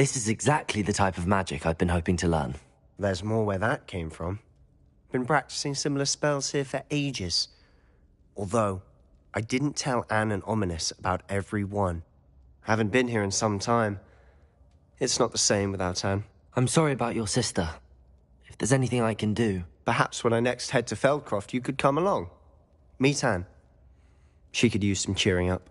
This is exactly the type of magic I've been hoping to learn. There's more where that came from. Been practicing similar spells here for ages. Although, I didn't tell Anne and Ominous about every one. Haven't been here in some time. It's not the same without Anne. I'm sorry about your sister. If there's anything I can do... Perhaps when I next head to Feldcroft, you could come along. Meet Anne. She could use some cheering up.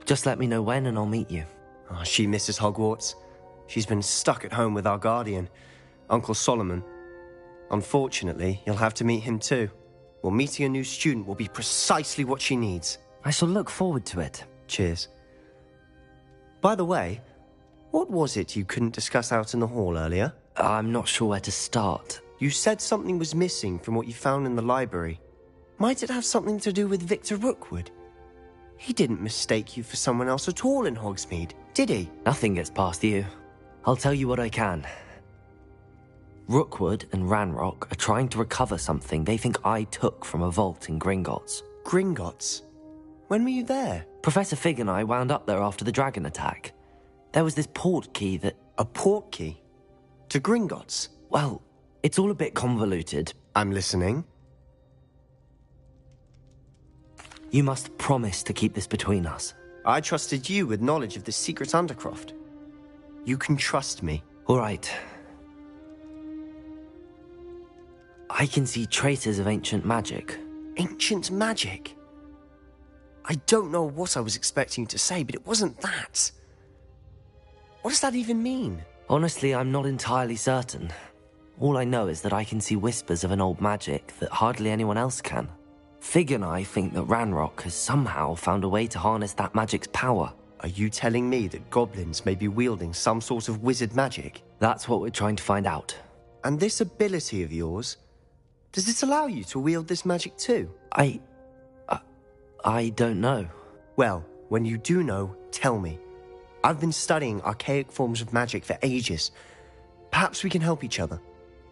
Just let me know when and I'll meet you. Oh, she misses Hogwarts. She's been stuck at home with our guardian, Uncle Solomon. Unfortunately, you'll have to meet him too. Well, meeting a new student will be precisely what she needs. I shall look forward to it. Cheers. By the way, what was it you couldn't discuss out in the hall earlier? I'm not sure where to start. You said something was missing from what you found in the library. Might it have something to do with Victor Rookwood? He didn't mistake you for someone else at all in Hogsmeade, did he? Nothing gets past you. I'll tell you what I can. Rookwood and Ranrock are trying to recover something they think I took from a vault in Gringotts. Gringotts? When were you there? Professor Fig and I wound up there after the dragon attack. There was this port key that... A port key? To Gringotts? Well, it's all a bit convoluted. I'm listening. You must promise to keep this between us. I trusted you with knowledge of the secret Undercroft. You can trust me. All right. I can see traces of ancient magic. Ancient magic? I don't know what I was expecting you to say, but it wasn't that. What does that even mean? Honestly, I'm not entirely certain. All I know is that I can see whispers of an old magic that hardly anyone else can. Fig and I think that Ranrock has somehow found a way to harness that magic's power. Are you telling me that goblins may be wielding some sort of wizard magic? That's what we're trying to find out. And this ability of yours, does it allow you to wield this magic too? I don't know. Well, when you do know, tell me. I've been studying archaic forms of magic for ages. Perhaps we can help each other.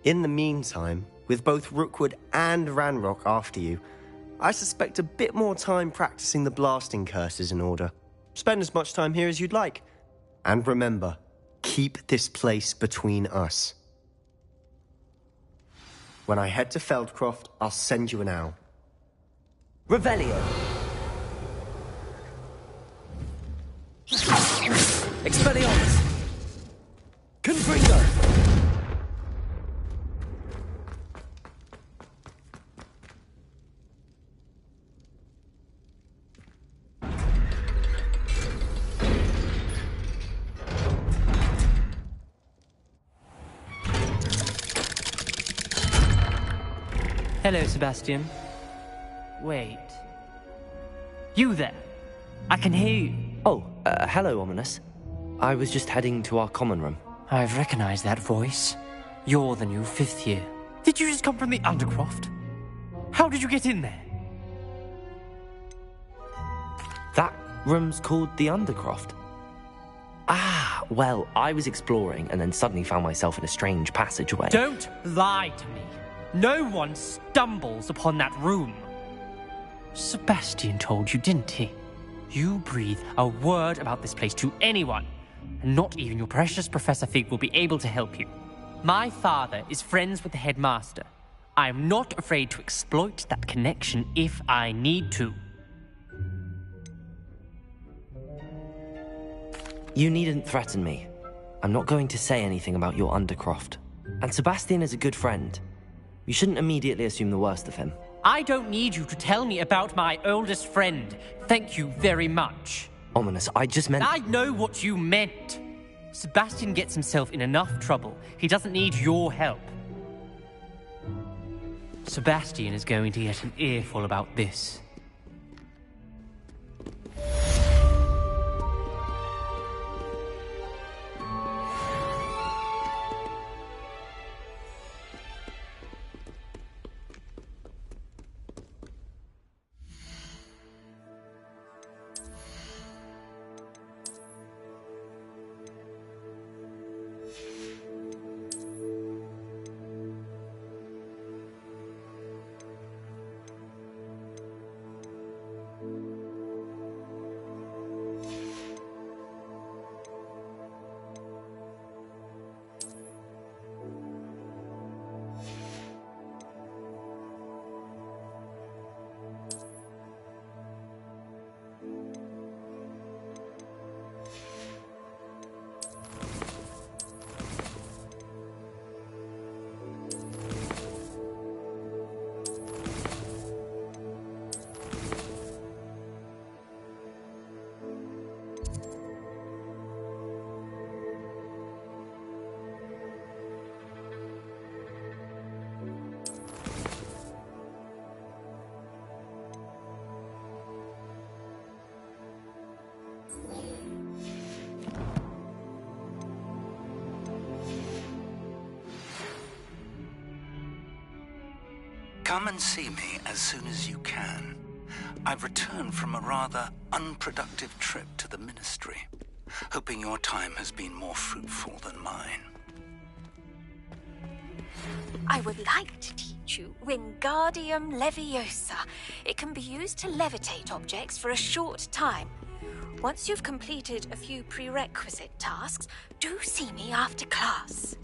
In the meantime, with both Rookwood and Ranrock after you, I suspect a bit more time practicing the blasting curse is in order. Spend as much time here as you'd like. And remember, keep this place between us. When I head to Feldcroft, I'll send you an owl. Revelio! Expelliarmus! Confringo! Hello, Sebastian. Wait. You there? I can hear you. Oh, hello, Ominous. I was just heading to our common room. I've recognized that voice. You're the new 5th year. Did you just come from the Undercroft? How did you get in there? That room's called the Undercroft. Ah, well, I was exploring and then suddenly found myself in a strange passageway. Don't lie to me. No one stumbles upon that room. Sebastian told you, didn't he? You breathe a word about this place to anyone, and not even your precious Professor Fig will be able to help you. My father is friends with the headmaster. I am not afraid to exploit that connection if I need to. You needn't threaten me. I'm not going to say anything about your Undercroft. And Sebastian is a good friend. You shouldn't immediately assume the worst of him. I don't need you to tell me about my oldest friend. Thank you very much. Ominous, I just meant... I know what you meant. Sebastian gets himself in enough trouble. He doesn't need your help. Sebastian is going to get an earful about this. Come and see me as soon as you can. I've returned from a rather unproductive trip to the Ministry, hoping your time has been more fruitful than mine. I would like to teach you Wingardium Leviosa. It can be used to levitate objects for a short time. Once you've completed a few prerequisite tasks, do see me after class.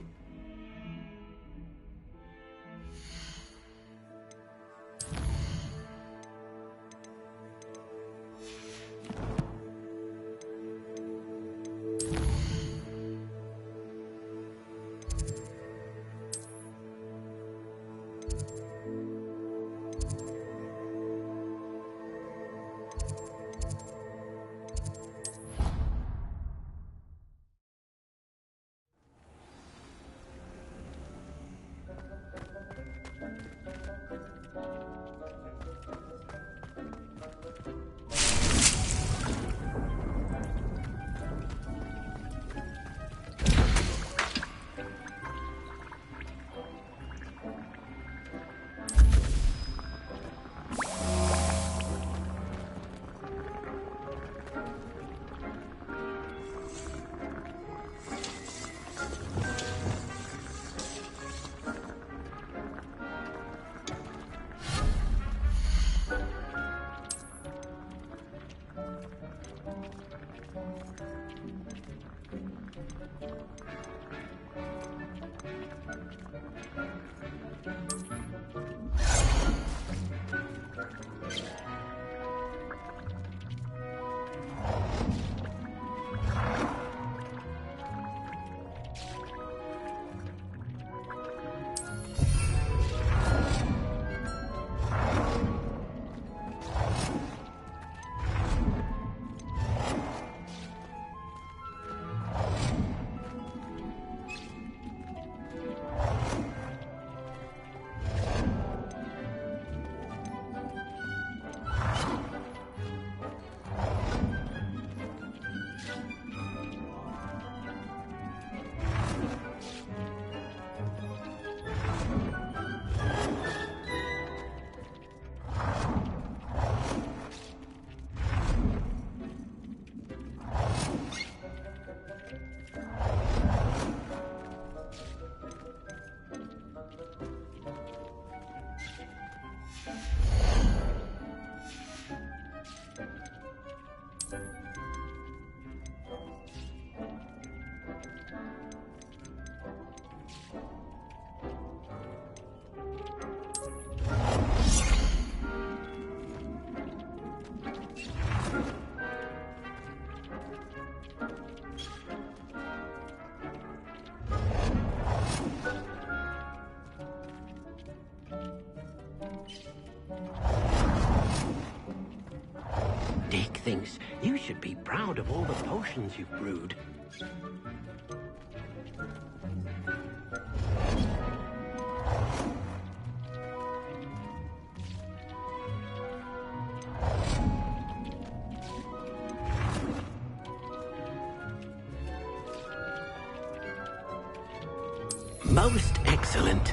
Dick thinks you should be proud of all the potions you've brewed. Most excellent.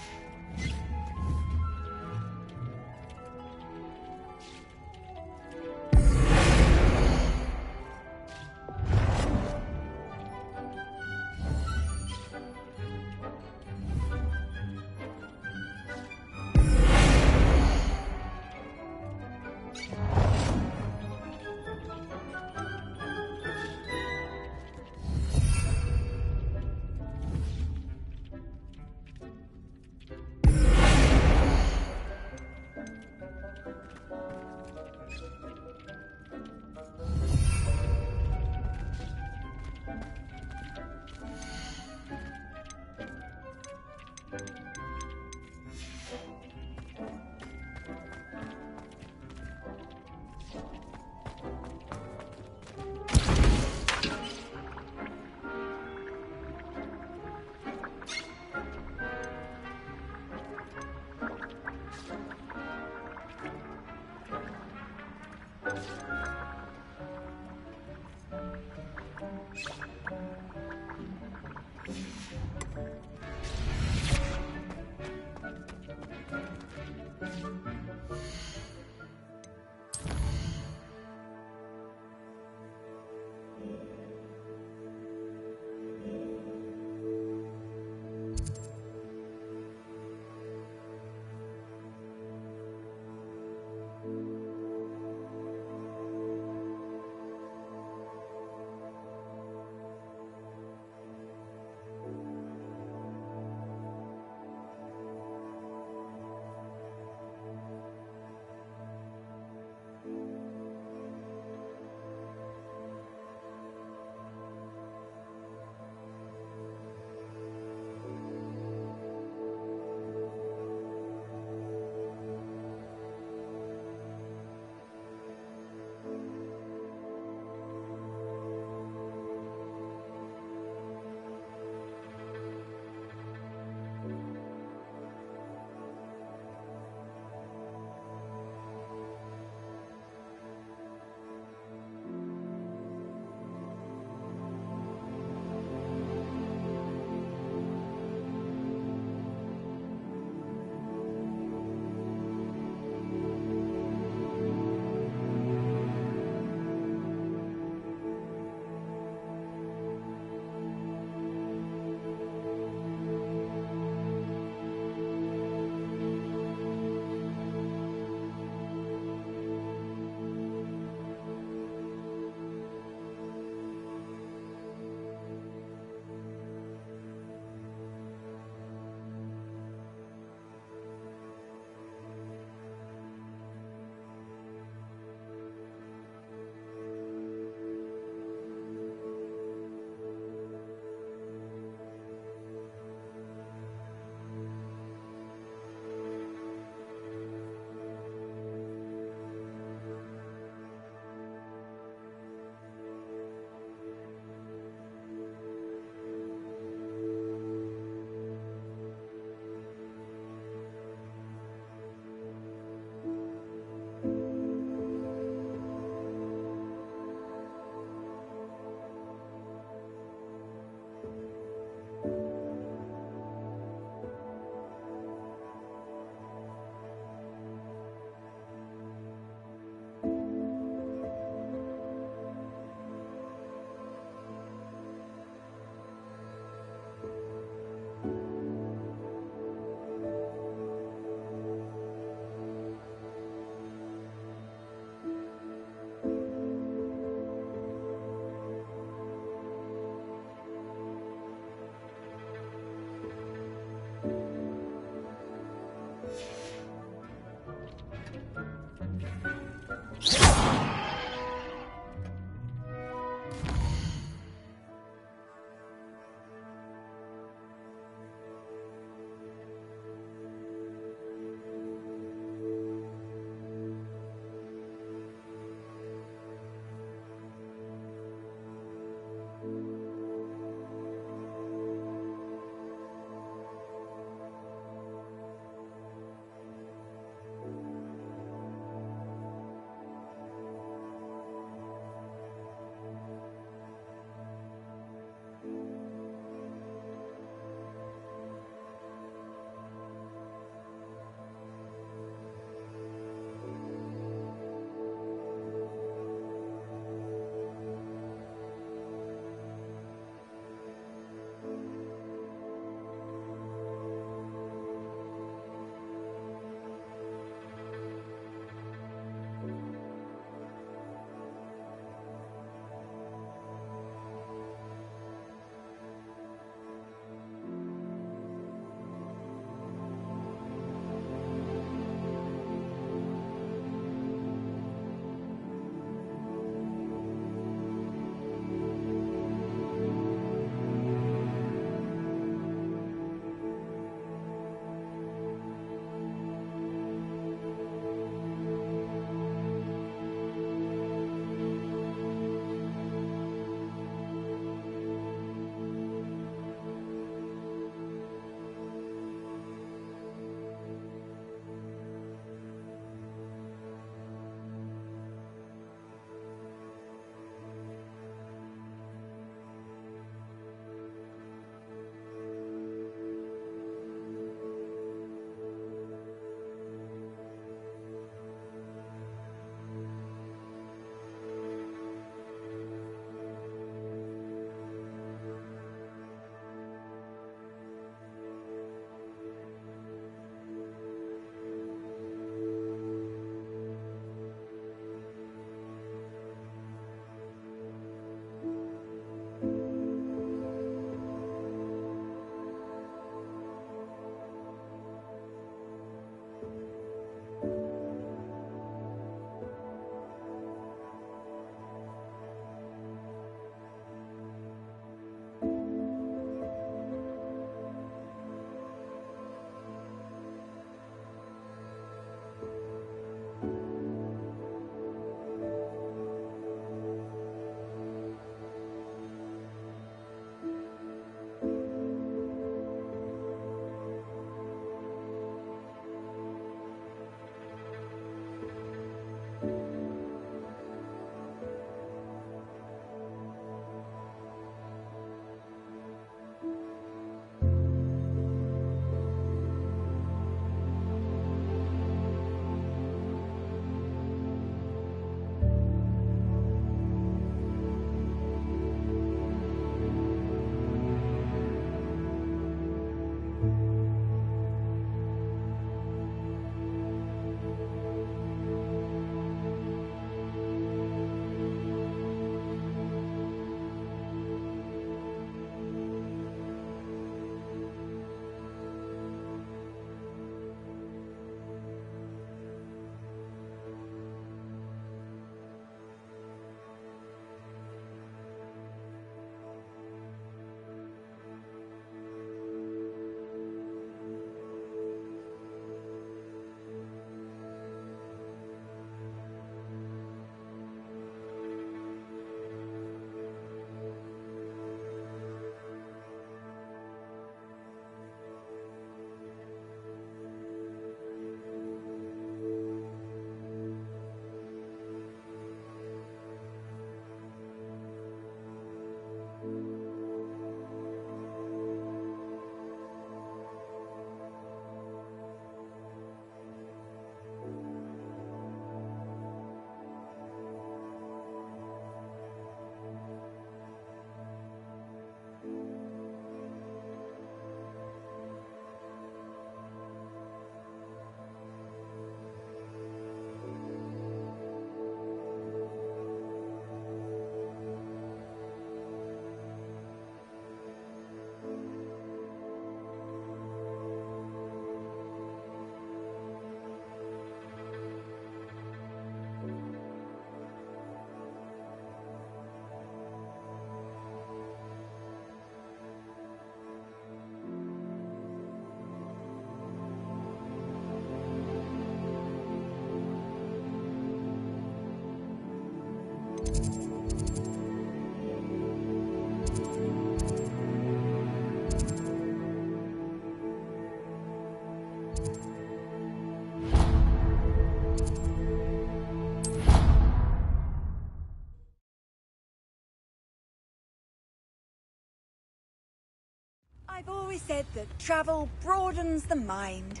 always said that travel broadens the mind.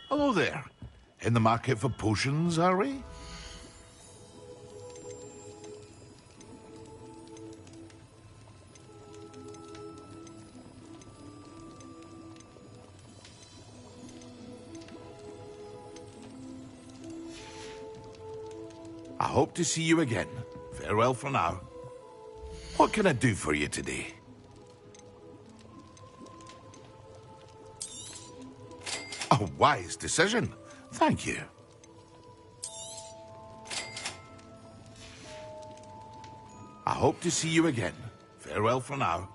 Hello there. In the market for potions, are we? I hope to see you again. Farewell for now. What can I do for you today? A wise decision. Thank you. I hope to see you again. Farewell for now.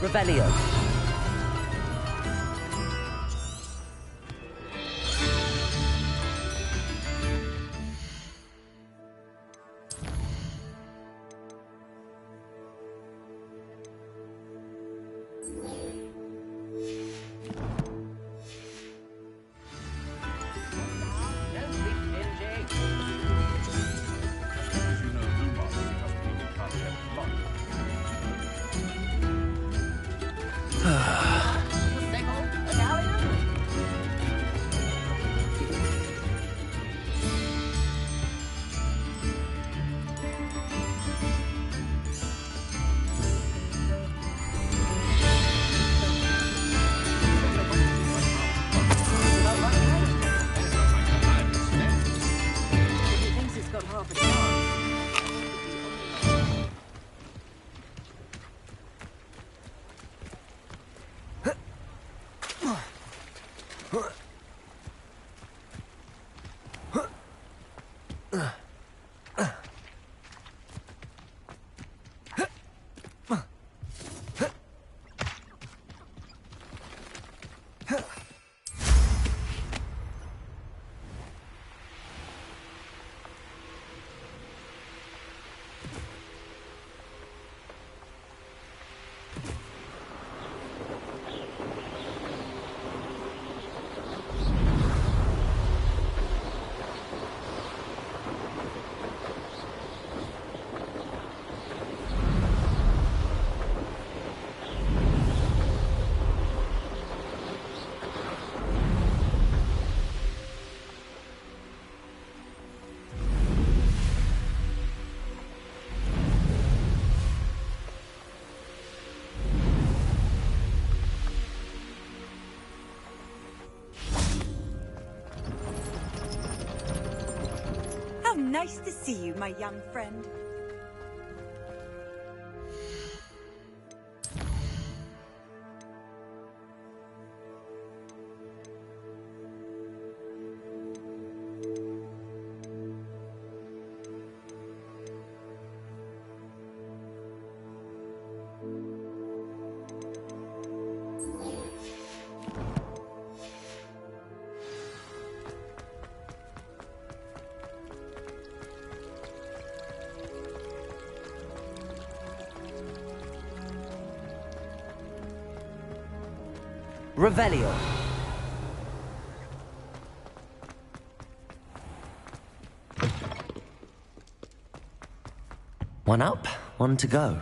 Revelio. Nice to see you, my young friend. Revelio. One up, one to go.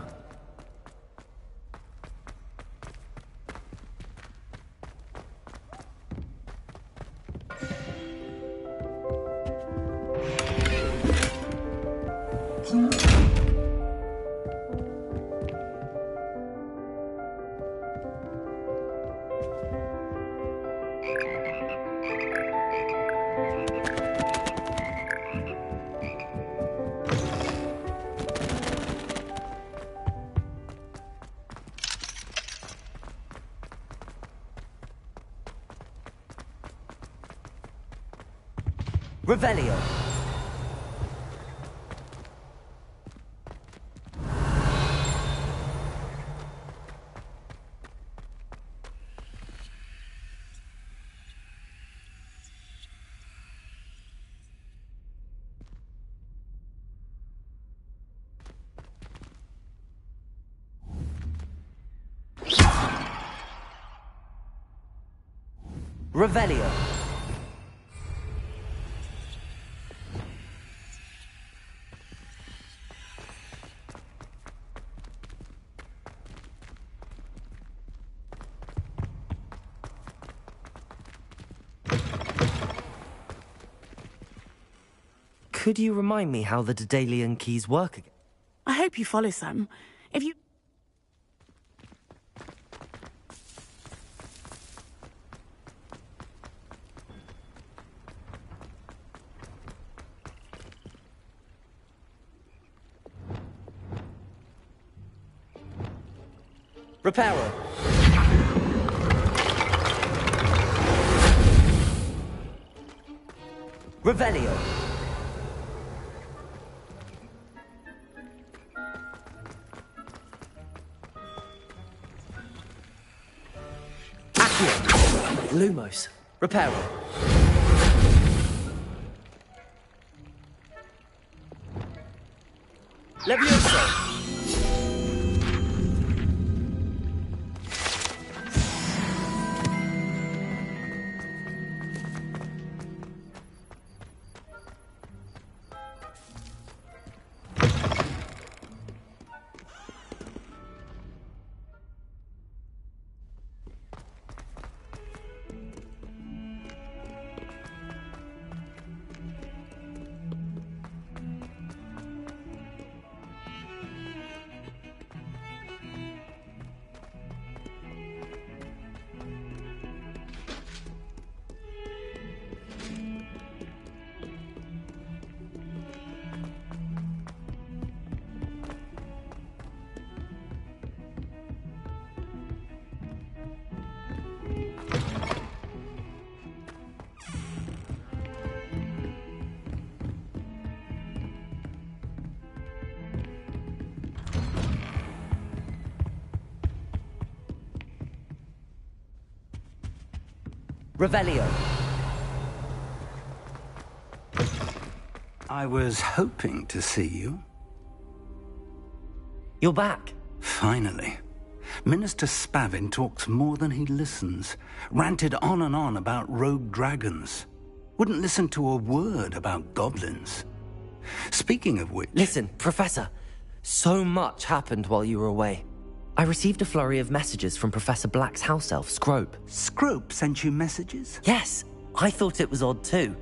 Revelio. Revelio. Could you remind me how the Daedalian keys work again? I hope you follow some. If you... Reparo. Revelio. Accio. Lumos. Reparo. Levioso. Revelio. I was hoping to see you. You're back. Finally. Minister Spavin talks more than he listens. Ranted on and on about rogue dragons. Wouldn't listen to a word about goblins. Speaking of which... Listen, Professor. So much happened while you were away. I received a flurry of messages from Professor Black's house elf, Scrope. Scrope sent you messages? Yes, I thought it was odd too.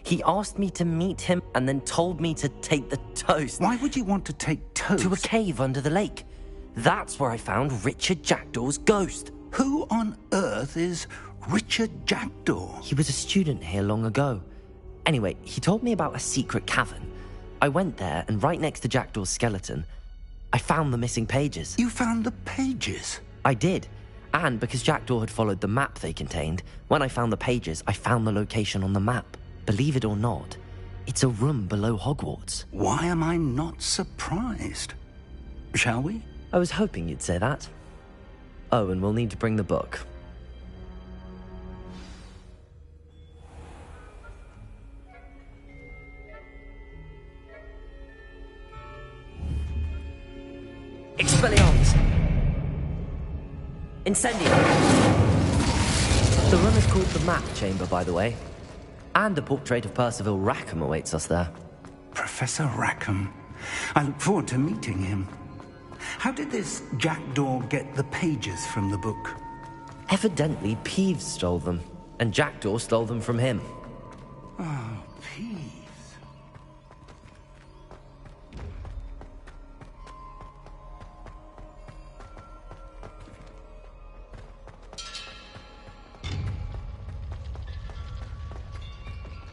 He asked me to meet him and then told me to take the toast. Why would you want to take toast? To a cave under the lake. That's where I found Richard Jackdaw's ghost. Who on earth is Richard Jackdaw? He was a student here long ago. Anyway, he told me about a secret cavern. I went there, and right next to Jackdaw's skeleton, I found the missing pages. You found the pages? I did. And because Jackdaw had followed the map they contained, when I found the pages, I found the location on the map. Believe it or not, it's a room below Hogwarts. Why am I not surprised? Shall we? I was hoping you'd say that. Oh, and we'll need to bring the book. Expelliarmus! Incendio! The room is called the Map Chamber, by the way. And a portrait of Percival Rackham awaits us there. Professor Rackham. I look forward to meeting him. How did this jackdaw get the pages from the book? Evidently, Peeves stole them, and Jackdaw stole them from him. Oh, Peeves.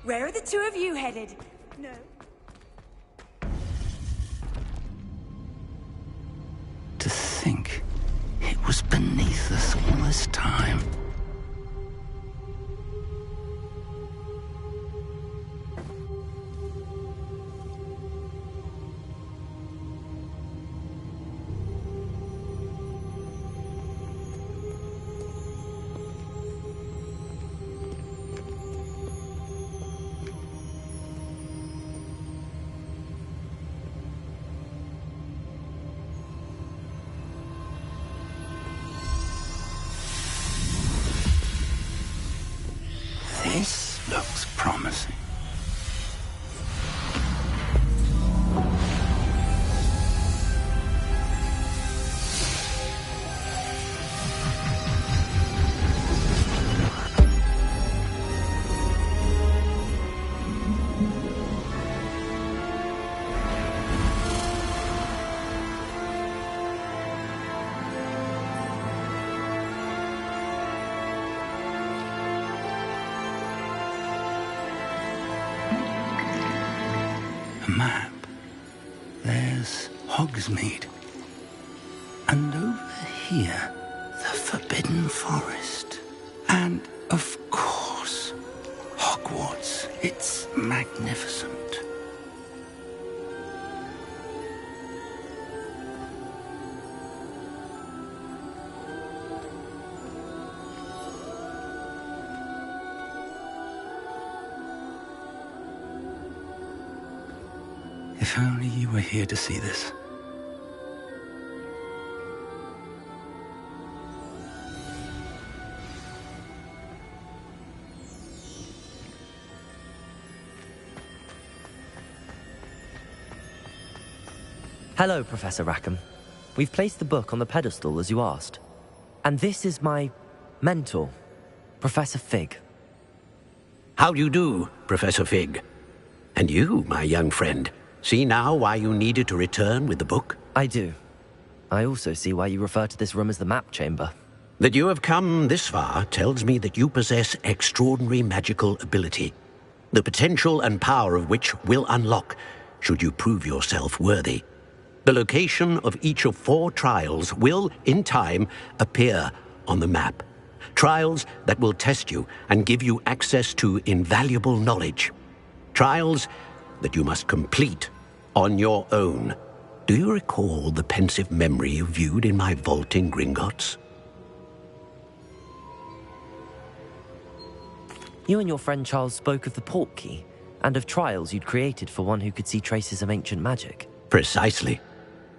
Where are the two of you headed? No. To think it was beneath us all this time. This looks promising. Map. There's Hogsmeade. And over here, the Forbidden Forest. And, of course, Hogwarts. It's magnificent. If only you were here to see this. Hello, Professor Rackham. We've placed the book on the pedestal as you asked. And this is my mentor, Professor Fig. How do you do, Professor Fig? And you, my young friend, see now why you needed to return with the book? I do. I also see why you refer to this room as the Map Chamber. That you have come this far tells me that you possess extraordinary magical ability, the potential and power of which will unlock should you prove yourself worthy. The location of each of 4 trials will, in time, appear on the map. Trials that will test you and give you access to invaluable knowledge. Trials that you must complete on your own. Do you recall the pensive memory you viewed in my vault in Gringotts? You and your friend Charles spoke of the Portkey, and of trials you'd created for one who could see traces of ancient magic. Precisely.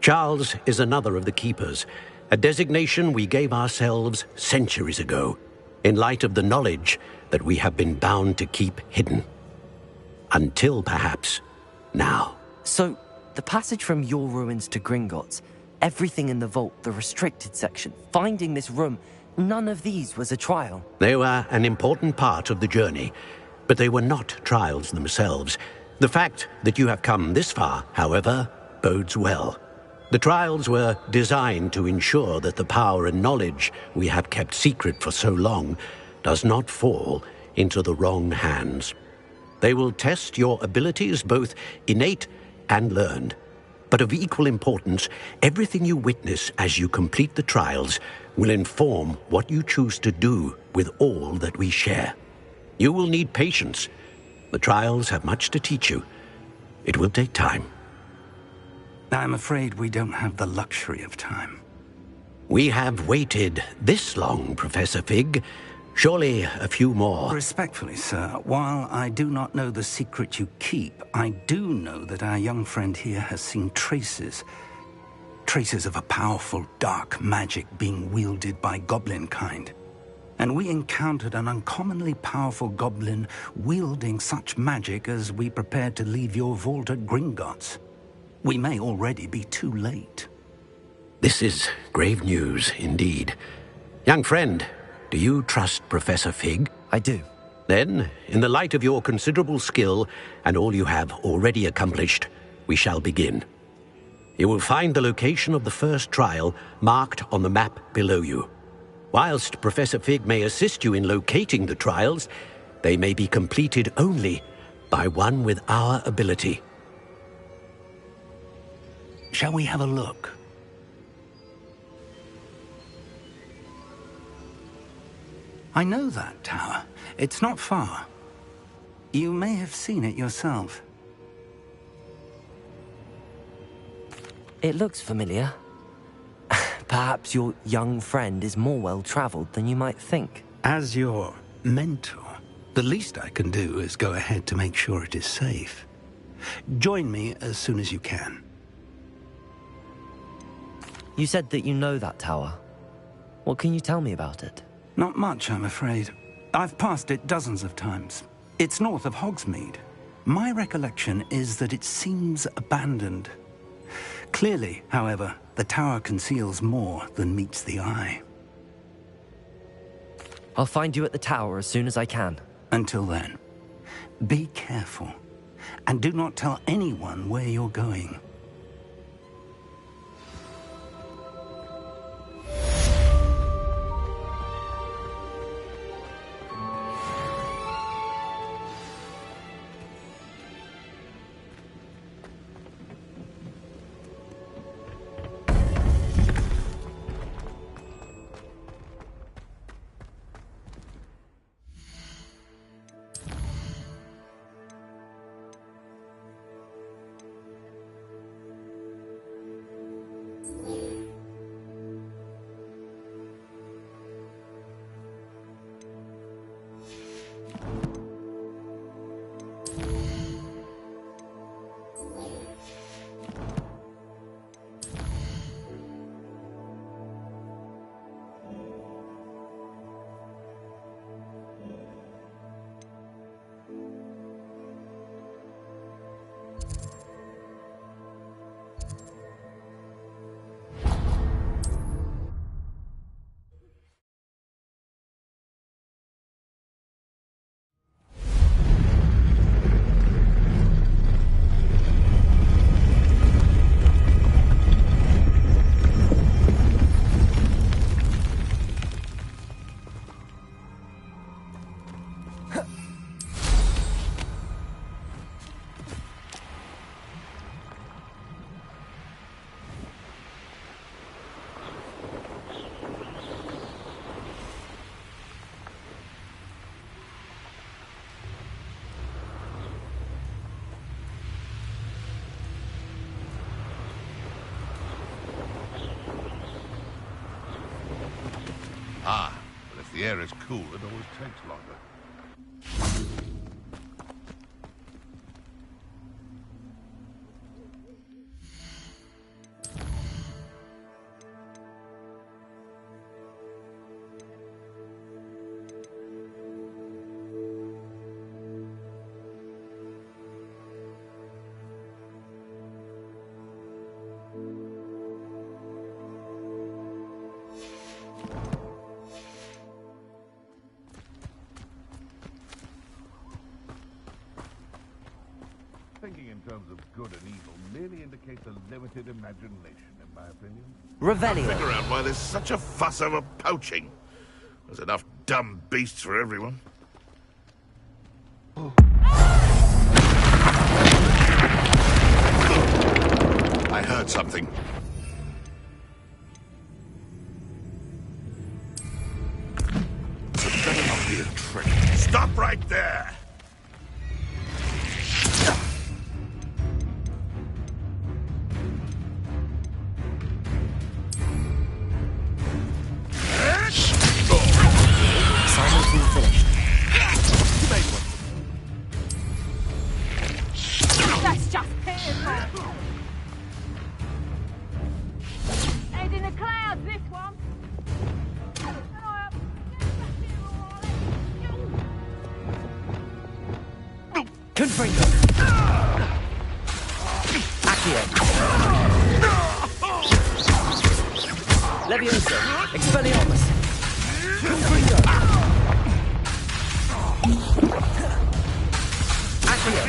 Charles is another of the Keepers, a designation we gave ourselves centuries ago, in light of the knowledge that we have been bound to keep hidden. Until, perhaps, now. So, the passage from your ruins to Gringotts, everything in the vault, the restricted section, finding this room, none of these was a trial. They were an important part of the journey, but they were not trials themselves. The fact that you have come this far, however, bodes well. The trials were designed to ensure that the power and knowledge we have kept secret for so long does not fall into the wrong hands. They will test your abilities, both innate and learned. But of equal importance, everything you witness as you complete the trials will inform what you choose to do with all that we share. You will need patience. The trials have much to teach you. It will take time. I'm afraid we don't have the luxury of time. We have waited this long, Professor Fig. Surely a few more. Respectfully, sir, while I do not know the secret you keep, I do know that our young friend here has seen traces of a powerful dark magic being wielded by goblin kind. and we encountered an uncommonly powerful goblin wielding such magic as we prepared to leave your vault at Gringotts. We may already be too late. This is grave news indeed. Young friend, do you trust Professor Fig? I do. Then, in the light of your considerable skill and all you have already accomplished, we shall begin. You will find the location of the first trial marked on the map below you. Whilst Professor Fig may assist you in locating the trials, they may be completed only by one with our ability. Shall we have a look? I know that tower. It's not far. You may have seen it yourself. It looks familiar. Perhaps your young friend is more well-traveled than you might think. As your mentor, the least I can do is go ahead to make sure it is safe. Join me as soon as you can. You said that you know that tower. What can you tell me about it? Not much, I'm afraid. I've passed it dozens of times. It's north of Hogsmeade. My recollection is that it seems abandoned. Clearly, however, the tower conceals more than meets the eye. I'll find you at the tower as soon as I can. Until then, be careful, and do not tell anyone where you're going. Ah, but if the air is cool, it always takes longer. Thinking in terms of good and evil merely indicates a limited imagination, in my opinion. Revelio. Can't figure out why there's such a fuss over poaching. There's enough dumb beasts for everyone. I heard something. So it better not be a trick. Stop right there! That's just pitiful. Head in the clouds, this one. Confringo! Accio! Levioso! Expelliarmus! Confringo! Accio!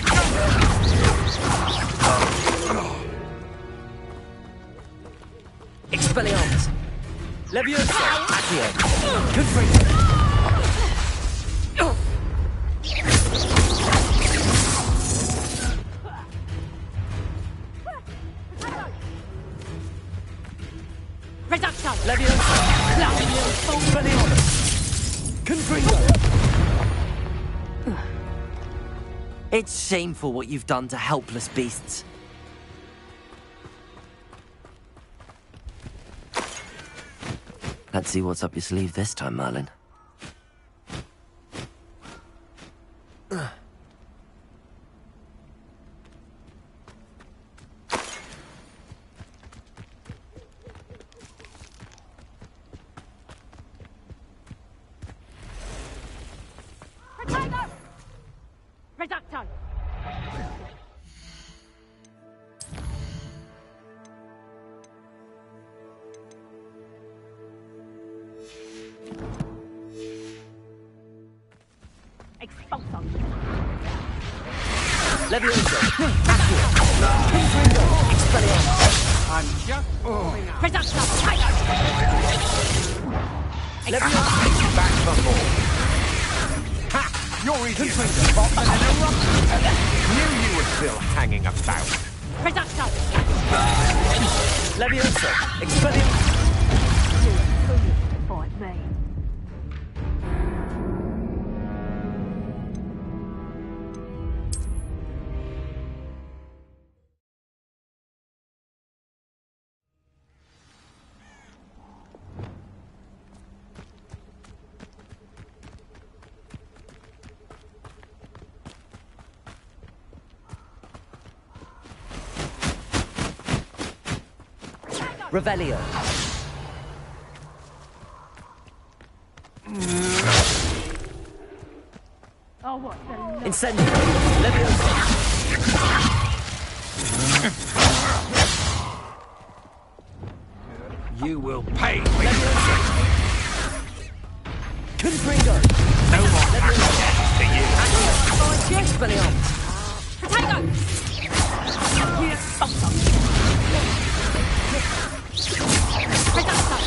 Expelliarmus! Levioso! Accio! Confringo! Reduction! Levioso! Expelliarmus! Confringo! It's shameful what you've done to helpless beasts. Let's see what's up your sleeve this time, Merlin. Potato! Reduction! Expulso! Levioso! Accio! Confringo! Expelliarmus! I'm just warming up. Reduction! Tiger! Levioso! Back for more. Ha! You're easy as a spot and an eruption. Knew you were still hanging about. Reduction! Levioso! Expelliarmus! Fight me. Revelio! Oh, what the lord. Incendio! Levioso! You will pay for your Confringo! no more access to you. Expelliarmus! Potato! Expulso! Reduction!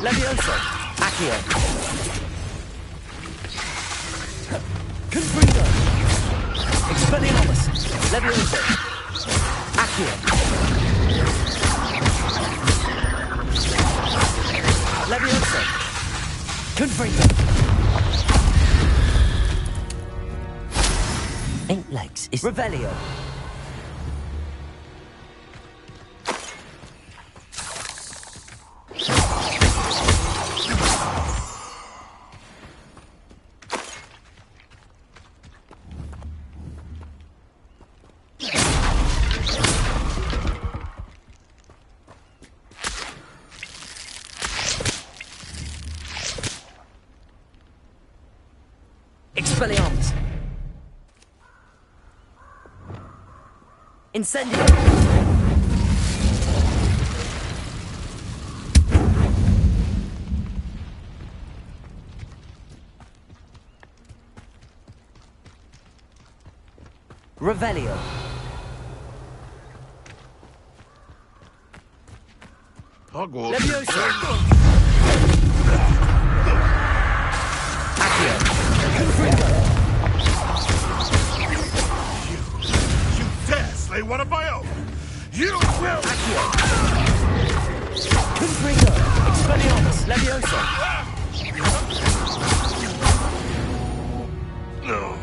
Levioso! Accio! Confringo! Expelliarmus! Levioso! Accio! Levioso! Confringo! Ain't legs is Revelio! Expelliarmus! Incendio! Revelio! Hogwarts. Levioso! Accio! Confringo! You dare slay one of my own? You will! Accio! Confringo! Expelliarmus! Levioso! No.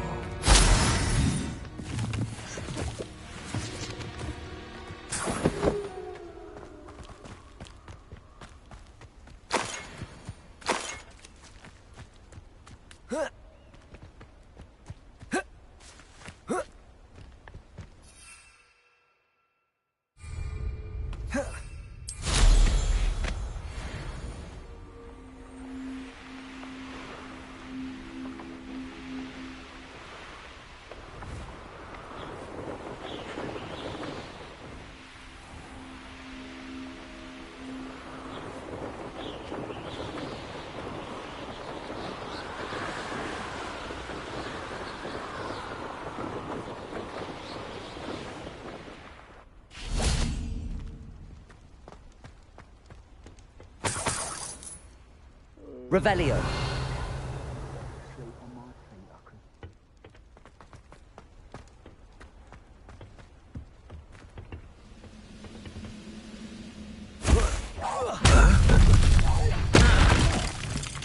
Revelio.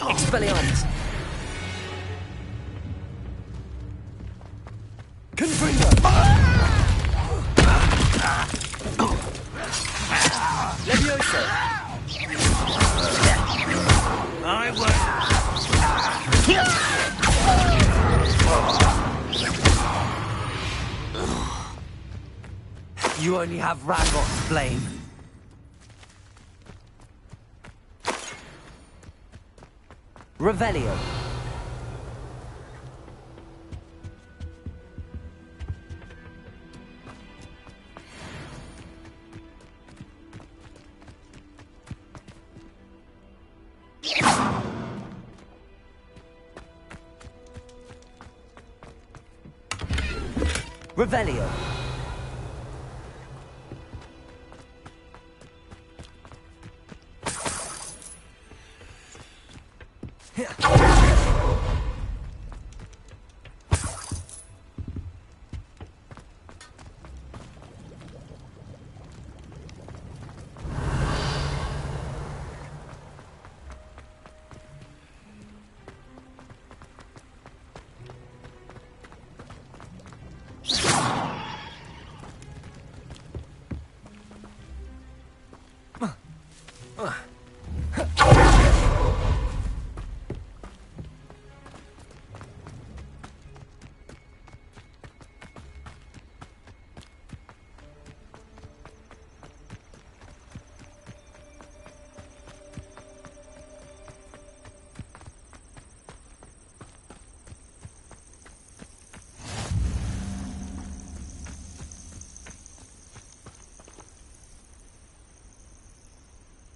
Expelliarmus. Confringo. Levioso. I won't. You only have Ranrock's flame. Revelio. Revelio.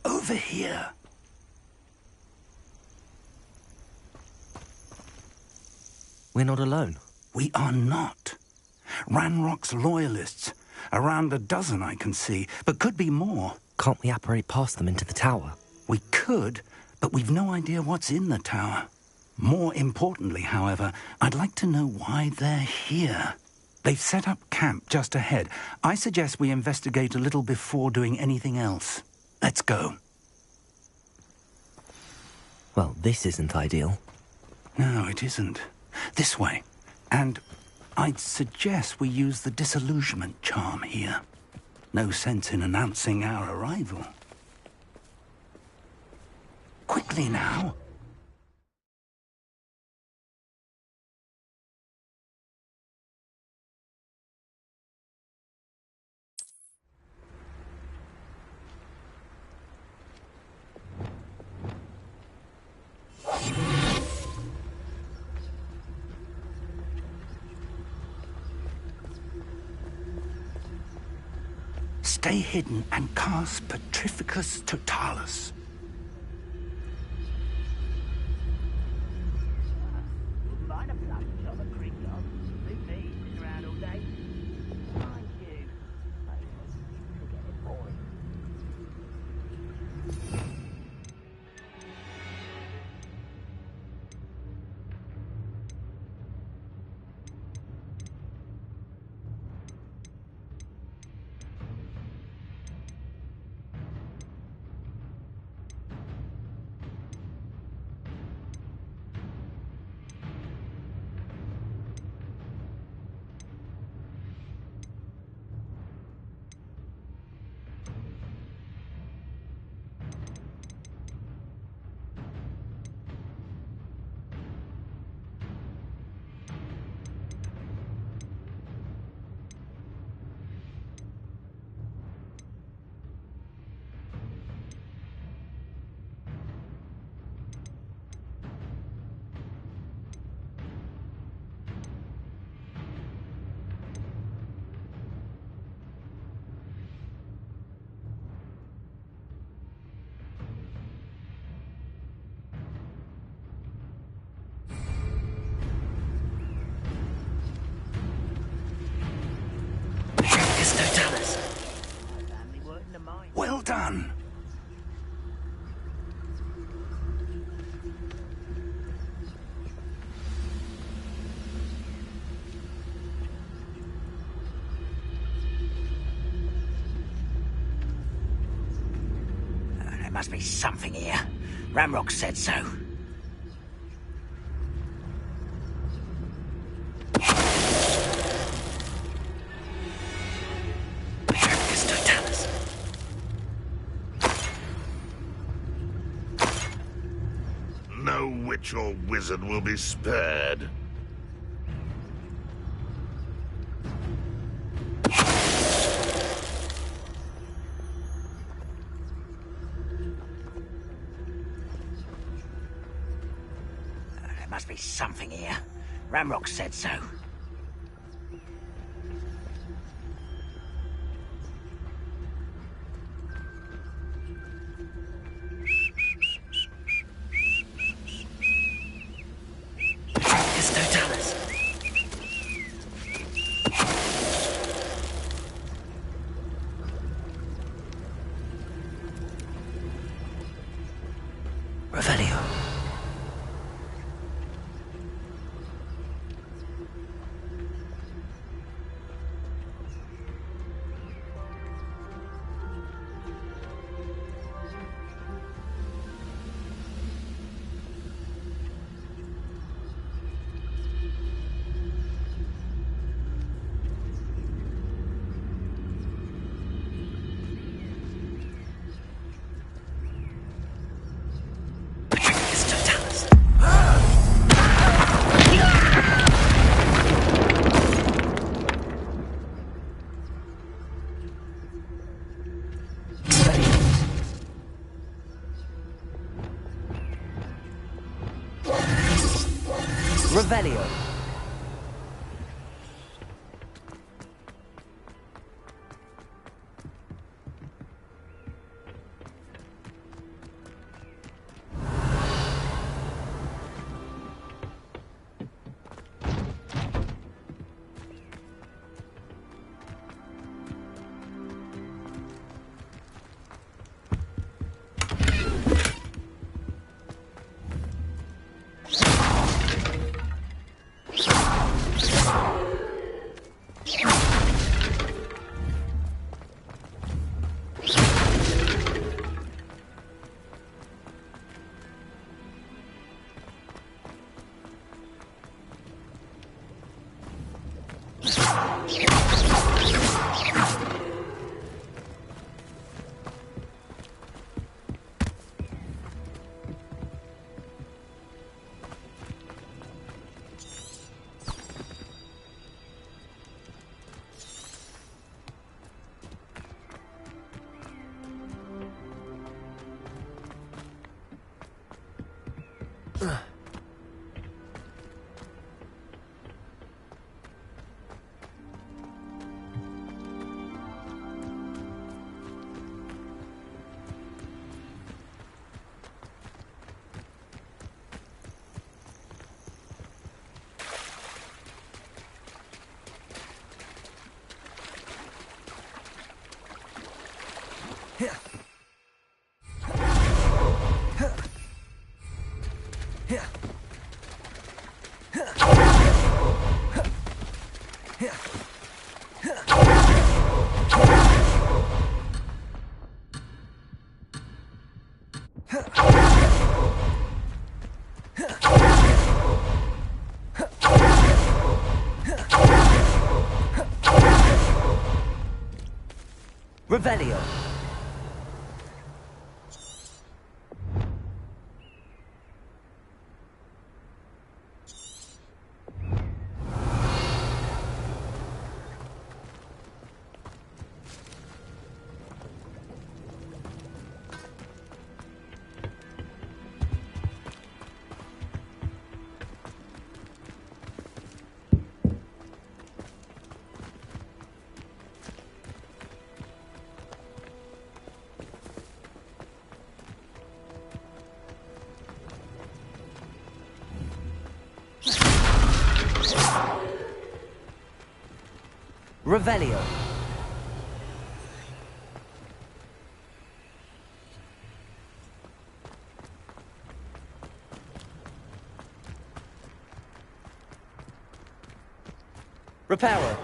Over here. We're not alone. We are not. Ranrock's loyalists. Around a dozen I can see, but could be more. Can't we apparate past them into the tower? We could, but we've no idea what's in the tower. More importantly, however, I'd like to know why they're here. They've set up camp just ahead. I suggest we investigate a little before doing anything else. Let's go. Well, this isn't ideal. No, it isn't. This way. And I'd suggest we use the disillusionment charm here. No sense in announcing our arrival. Quickly now. Stay hidden and cast Petrificus Totalis. Well done. must be something here. Ramrock said so. No witch or wizard will be spared. There must be something here. Ramrock said so. Revelio. Revelio. Revelio. Revelio. Reparo.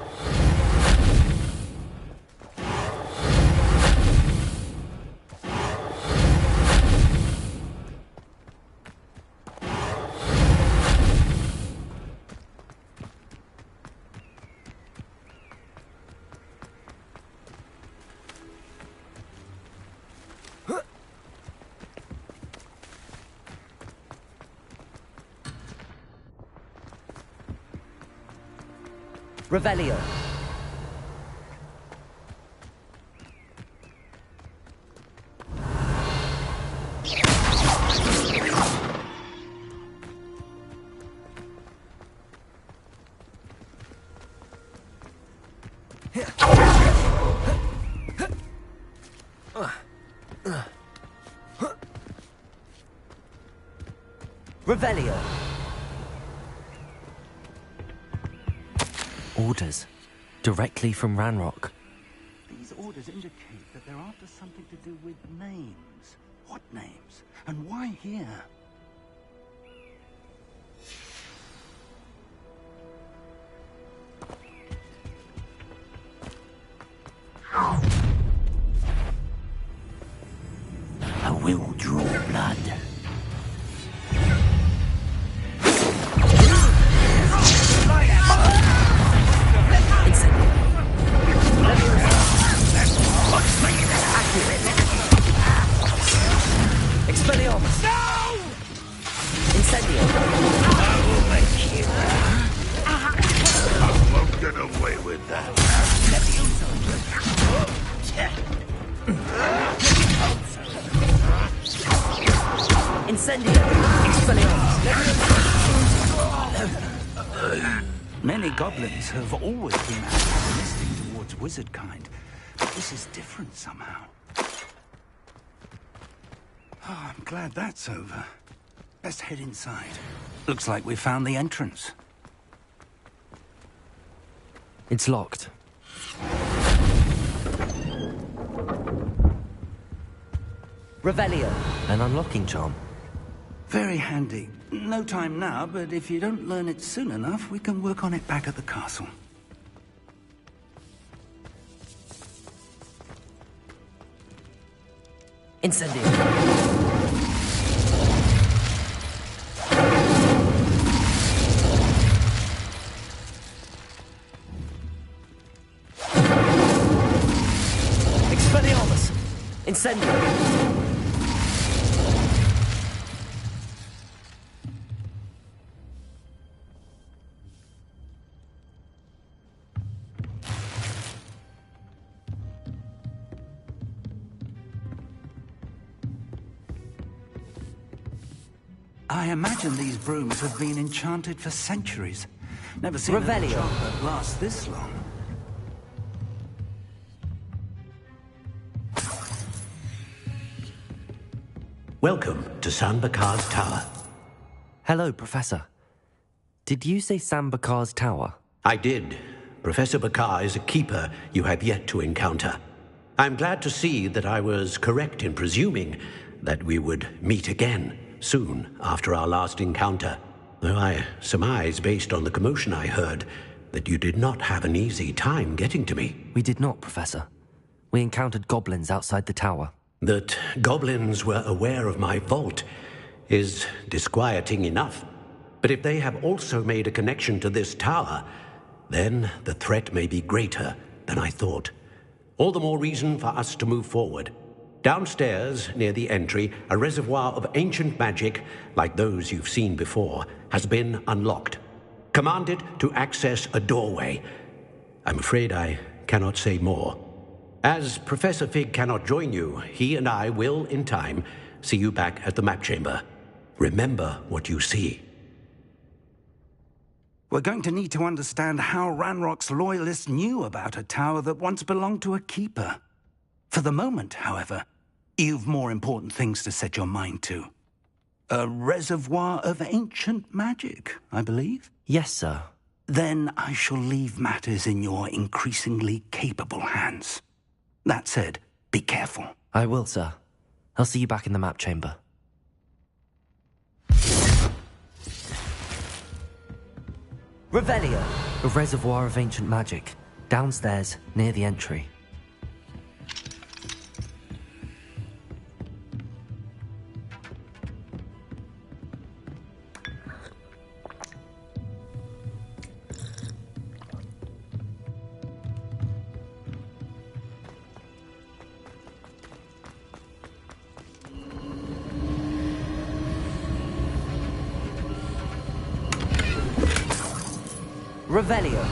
Revelio. Revelio. Orders. Directly from Ranrock. These orders indicate that they're after something to do with names. What names? And why here? I will draw blood. Expelliarmus! No! Incendio! I will make you. I won't get away with that. Incendio! Expelliarmus! Many goblins have always been antagonistic towards wizard kind, but this is different somehow. Oh, I'm glad that's over. Best head inside. Looks like we found the entrance. It's locked. Revelio. An unlocking charm. Very handy. No time now, but if you don't learn it soon enough, we can work on it back at the castle. Incendio. Expelliarmus! Incendio! I imagine these brooms have been enchanted for centuries. Never seen an Revelio. enchantment last this long. Welcome to San Bakar's Tower. Hello, Professor. Did you say Sam Bakar's tower? I did. Professor Bakar is a keeper you have yet to encounter. I'm glad to see that I was correct in presuming that we would meet again soon after our last encounter. Though I surmise, based on the commotion I heard, that you did not have an easy time getting to me. We did not, Professor. We encountered goblins outside the tower. That goblins were aware of my vault is disquieting enough. But if they have also made a connection to this tower, then the threat may be greater than I thought. All the more reason for us to move forward. Downstairs, near the entry, a reservoir of ancient magic, like those you've seen before, has been unlocked. Commanded to access a doorway. I'm afraid I cannot say more. As Professor Fig cannot join you, he and I will, in time, see you back at the map chamber. Remember what you see. We're going to need to understand how Ranrock's loyalists knew about a tower that once belonged to a keeper. For the moment, however, you've more important things to set your mind to. A reservoir of ancient magic, I believe? Yes, sir. Then I shall leave matters in your increasingly capable hands. That said, be careful. I will, sir. I'll see you back in the map chamber. Revelio, a reservoir of ancient magic, downstairs near the entry. Revelio.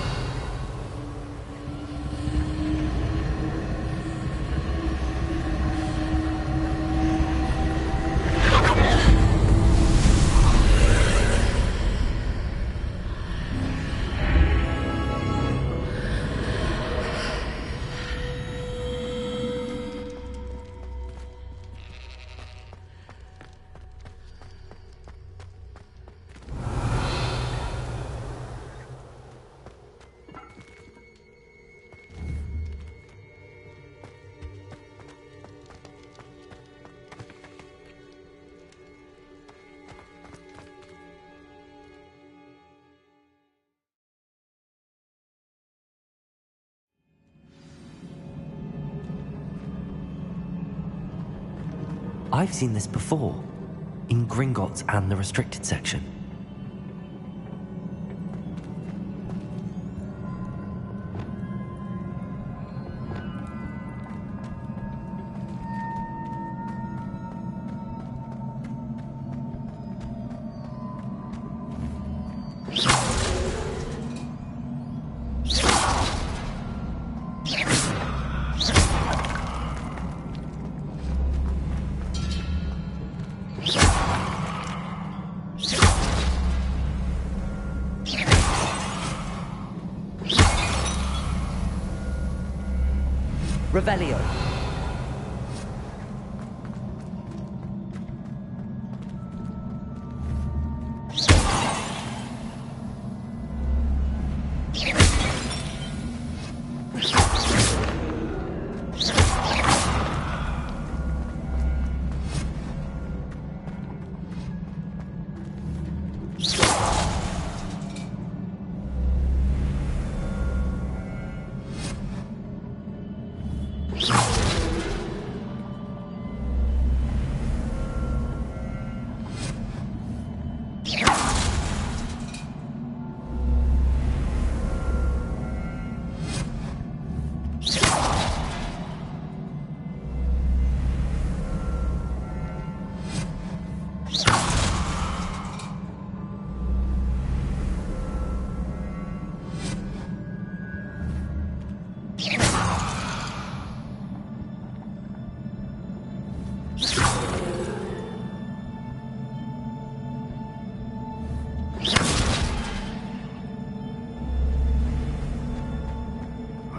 I've seen this before, in Gringotts and the restricted section. Revelio.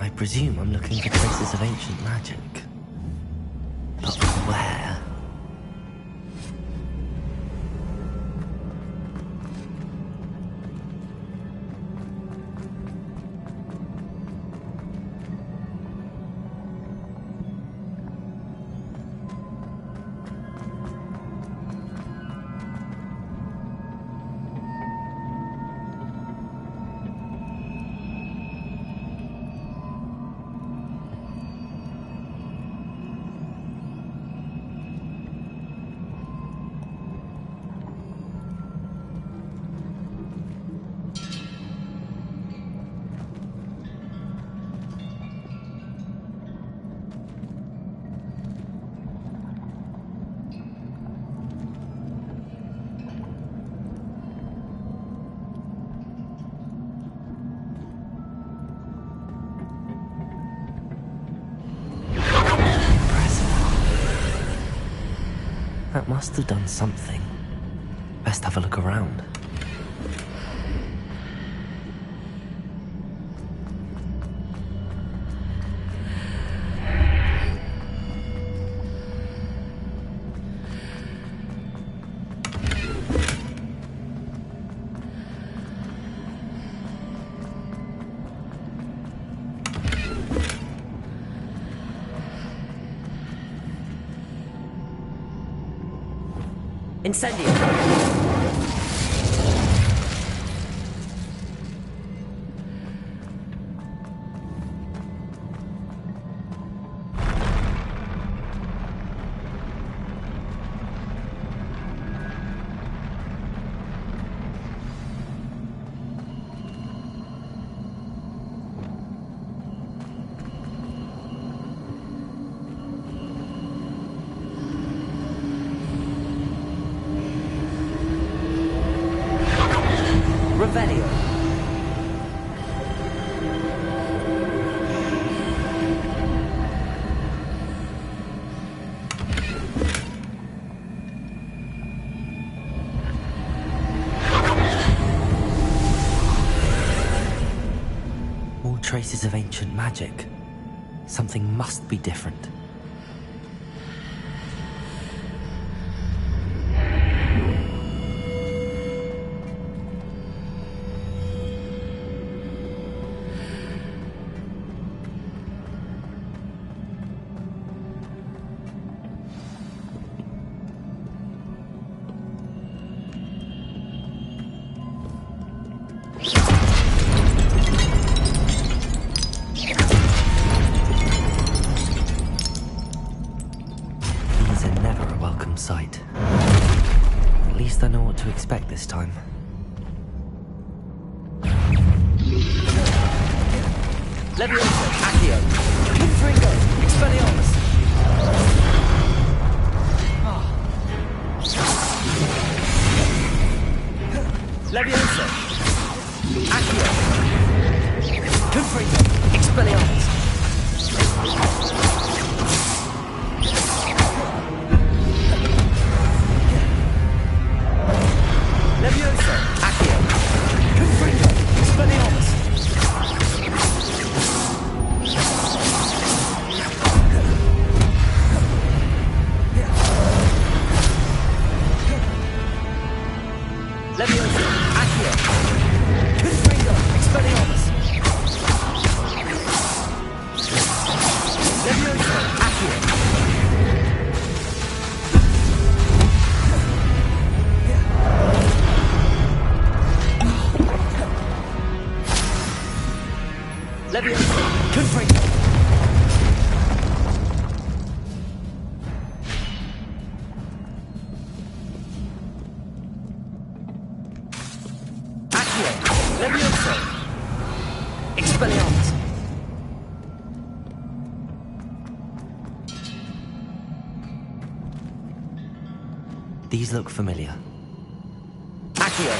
I presume I'm looking for traces of ancient magic. But where? That must have done something. Best have a look around. Incendio! Revelio. More traces of ancient magic. Something must be different. welcome sight. At least I know what to expect this time. Leviosa, Accio, Confringo, Expelliarmus. Leviosa, Accio, Confringo, Expelliarmus. Leviosa, Accio, Confringo, Expelliarmus. Leviosa, Accio, Confringo, Expelliarmus. Leviosa, Accio. Leviosa, Confringo. Accio, Leviosa, Expelliarmus. These look familiar. Accio.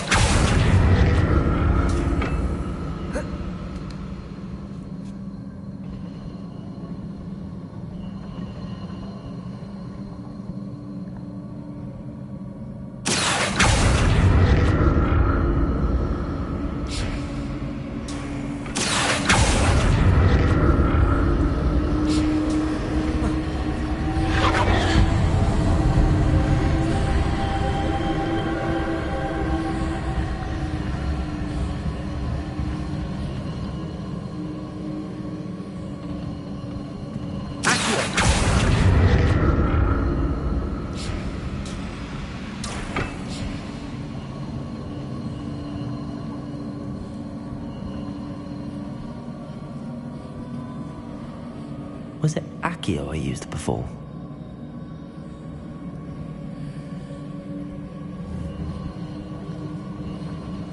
Was it Accio I used before?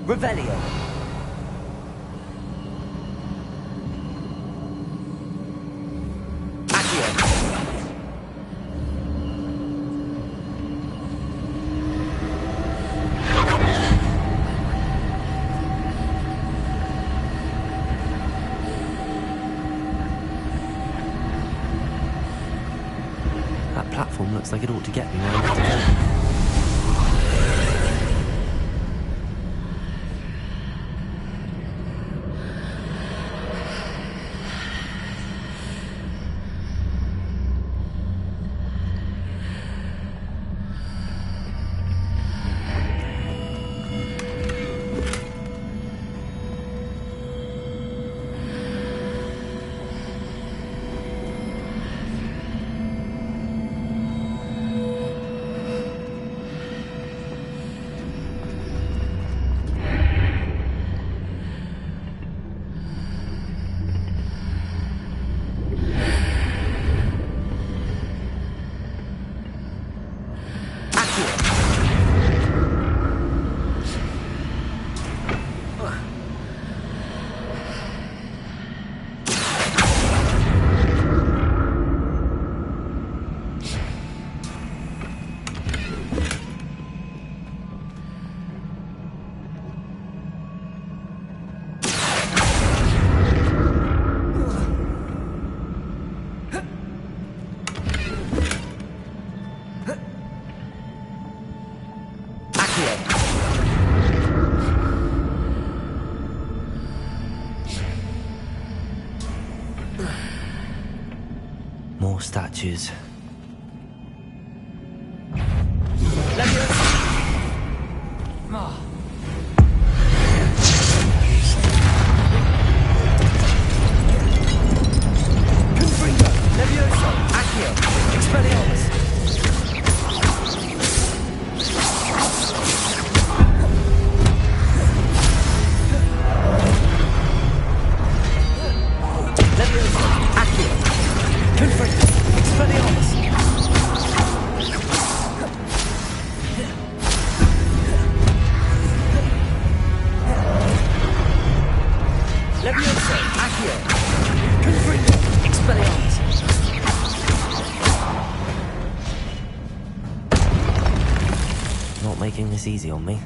Revelio. Accio. That platform looks like it ought to get me where I need to go. More statues. Confringo, Leviosa, Accio, Expelliarmus. Leviosa, Accio, Confringo, Expelliarmus. not making this easy on me.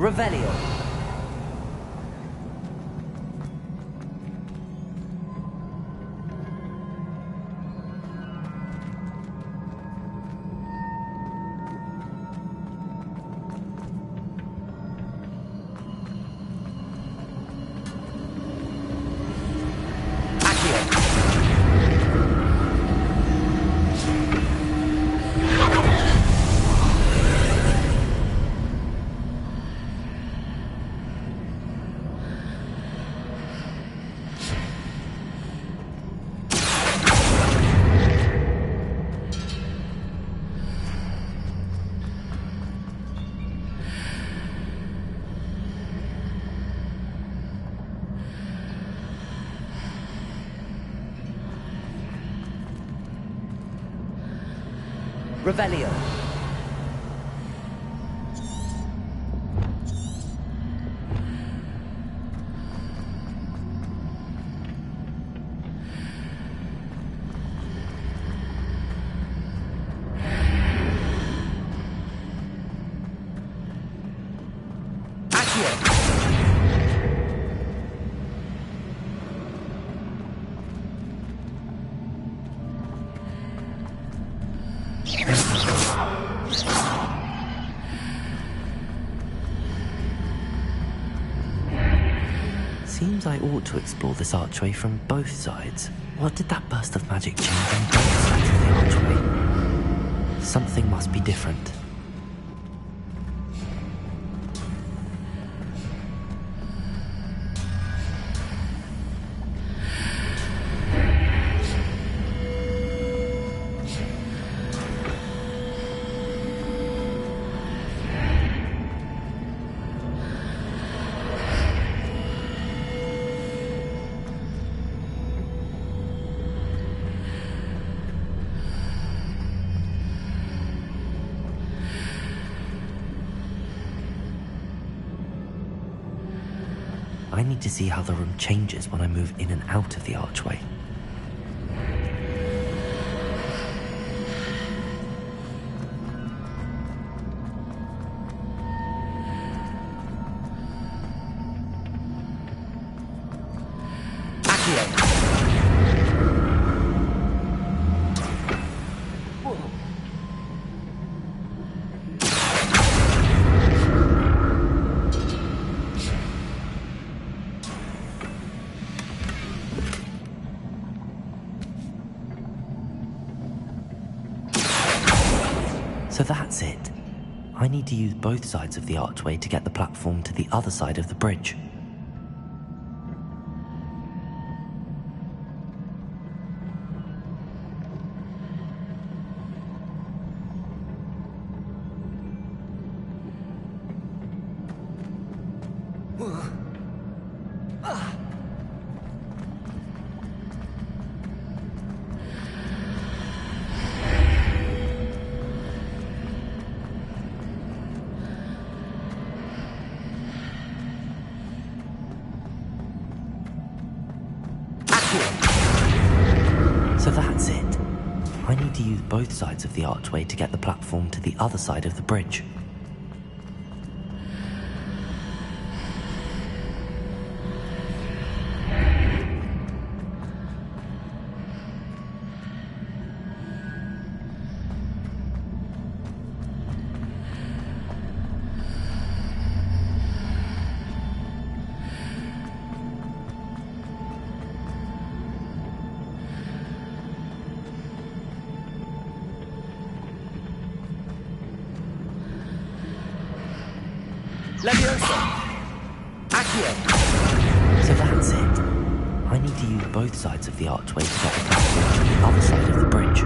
Revelio. Revelio. Seems I ought to explore this archway from both sides. What did that burst of magic change on both sides of the archway? Something must be different. I need to see how the room changes when I move in and out of the archway. So that's it. I need to use both sides of the archway to get the platform to the other side of the bridge. So that's it. I need to use both sides of the archway to get the platform to the other side of the bridge. So that's it. I need to use both sides of the archway to get the platform to the other side of the bridge.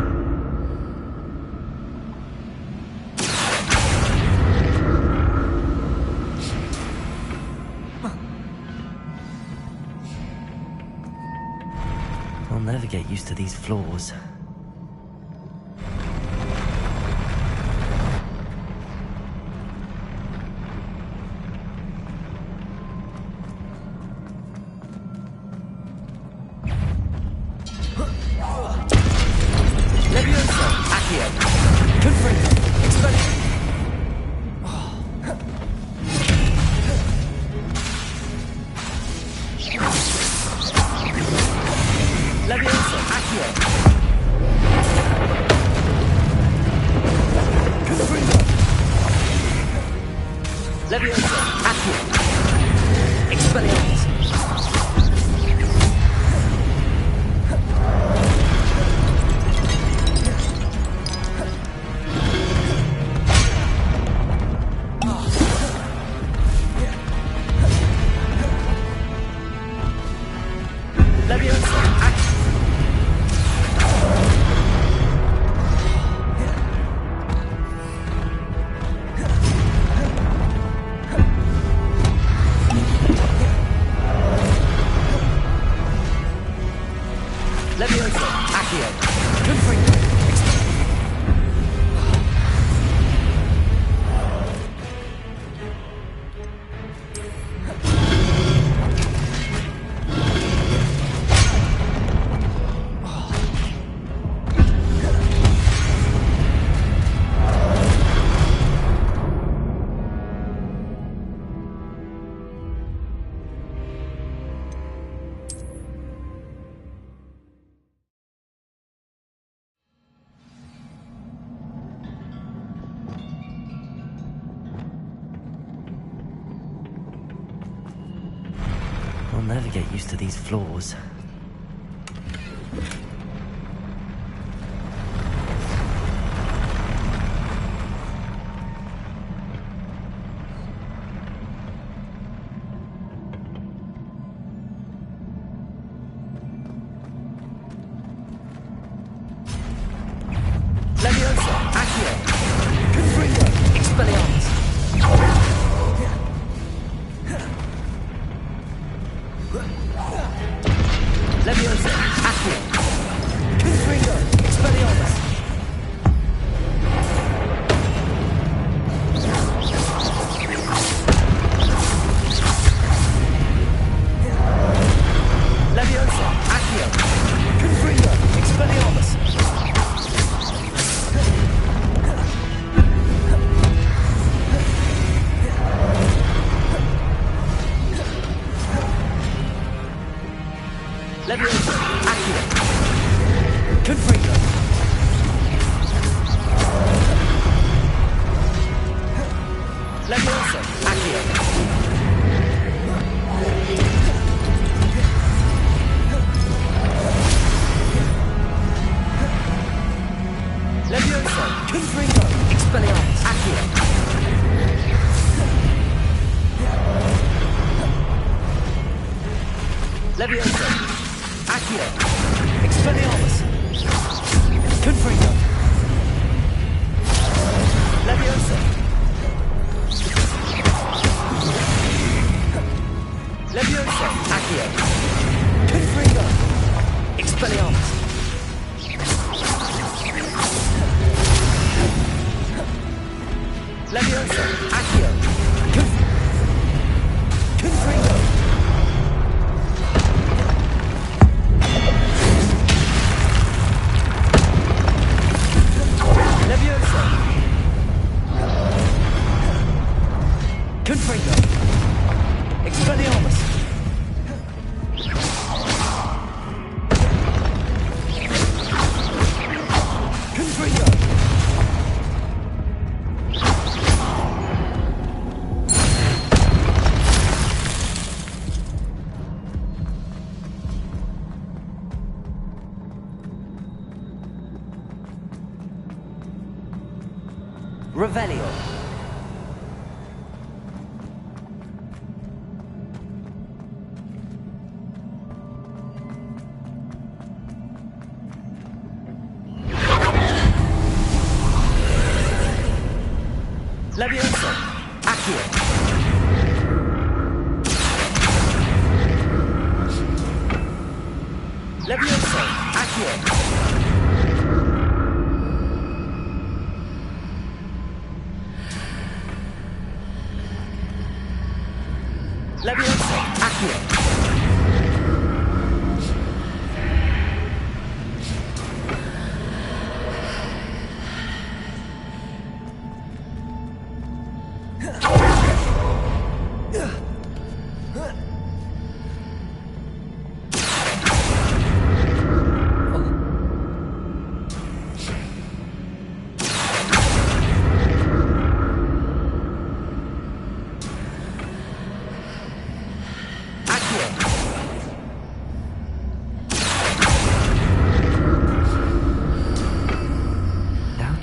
I'll never get used to these floors. never get used to these floors. Revelio. Leviosa. Accio. Leviosa. Accio. Leviosa. Accio.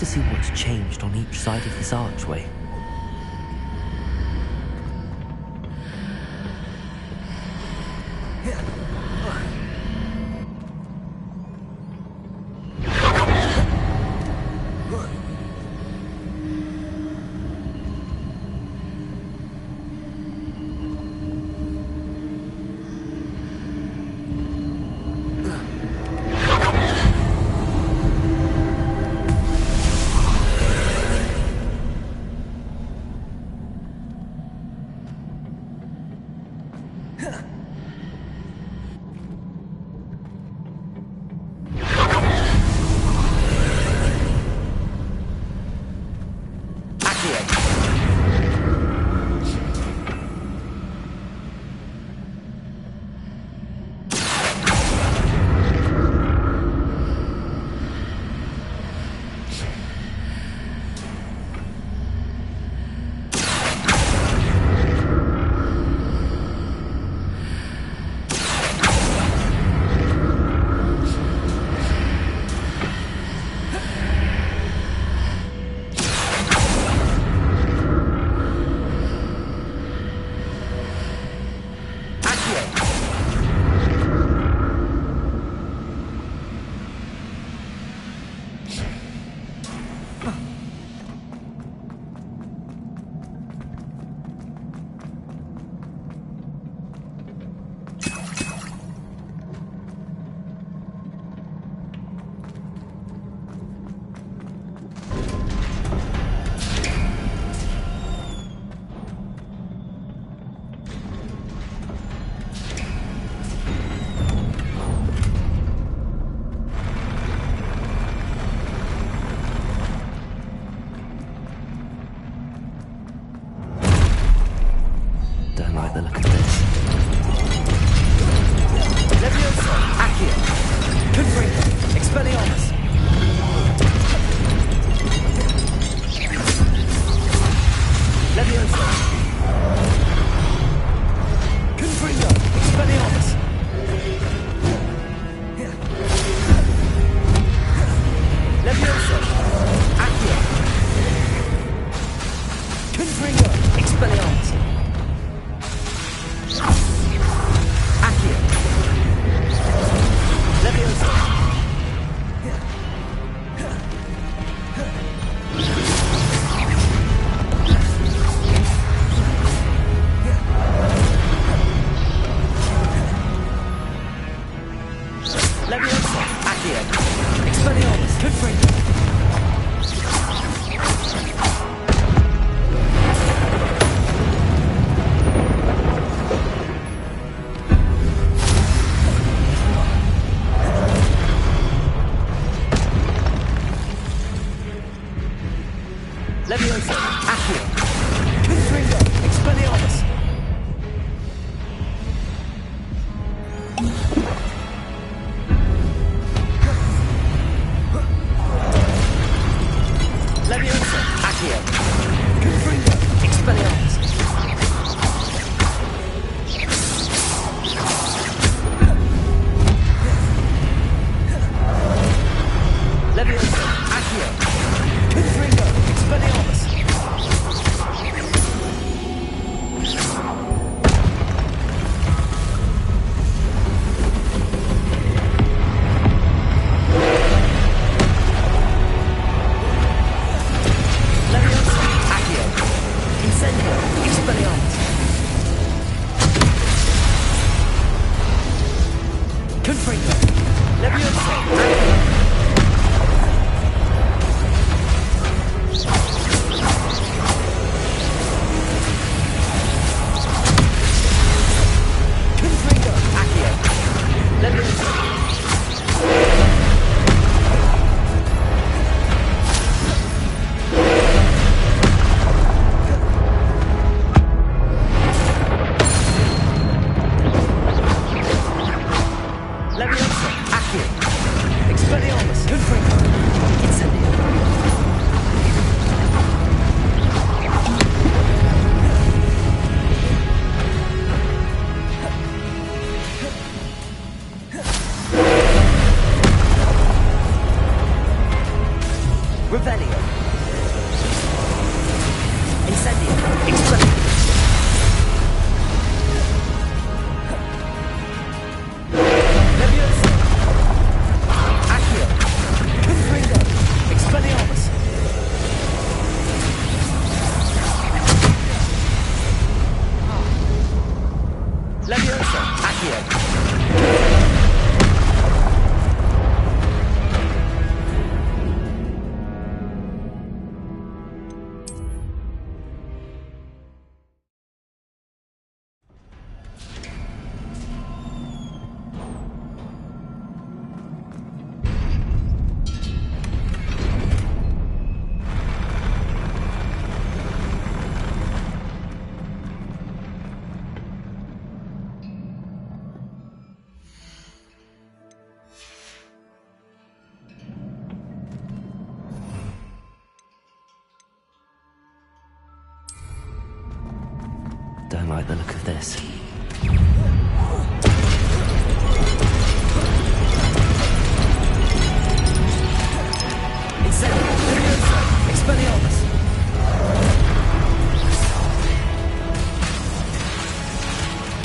See what's changed on each side of this archway. Confringo! Expelliarmus! Leviosa! Confringo! Expelliarmus! Leviosa! Accio! Confringo! Expelliarmus! Accio! Leviosa! Leviosa! Accio! Expelliarmus! Confringo! Leviosa! Accio! Confringo! Expelliarmus! Leviosa! Accio! Confringo! Expelliarmus! Leviosa! Accio! Confringo! Expelliarmus! Leviosa! Accio! Incendio! Expelliarmus! Confringo! Leviosa! Accio! Confringo! Accio! Leviosa! Leviosa! Accio! Expelliarmus! Confringo! Incendio! Revelio! Incendio! Expelliarmus! Leviosa! Accio! Confringo! Expelliarmus! Leviosa! Accio! Don't like the look of this. Incendio! Leviosa! Expelliarmus!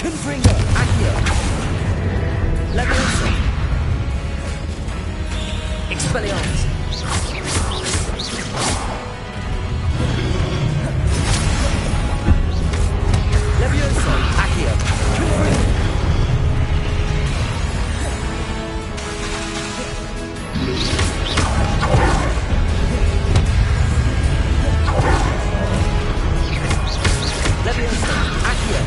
Confringo! Accio! Leviosa! Expelliarmus! Leviosa! Accio! Confringo! Leviosa! Accio!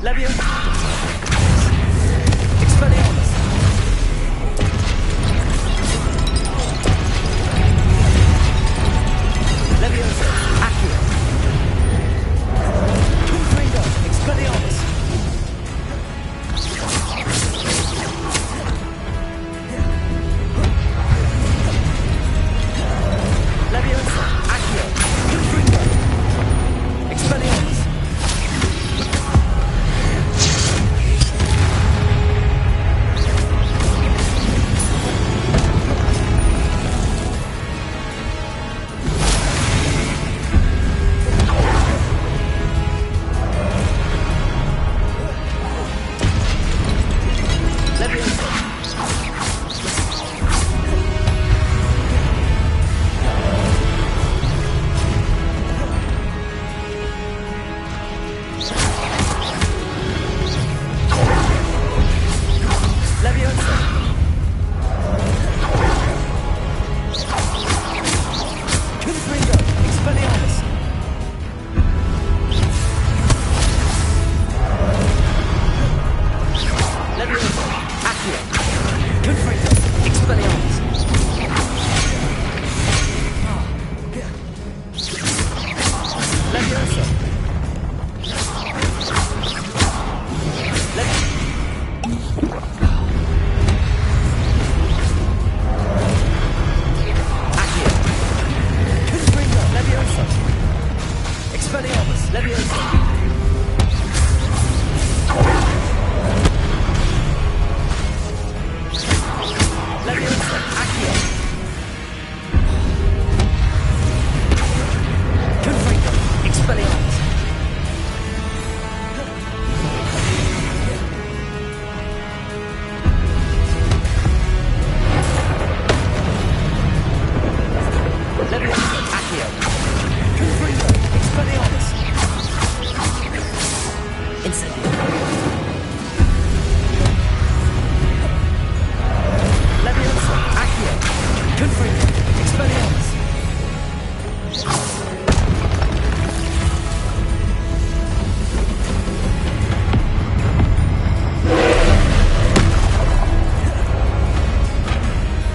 Leviosa! Expelliarmus! Leviosa! Accio! Confringo! Expelliarmus!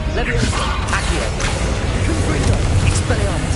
Leviosa! Accio! Confringo! Expelliarmus!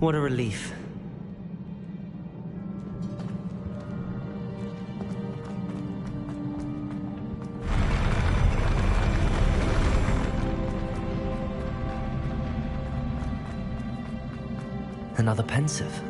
What a relief. Another pensive.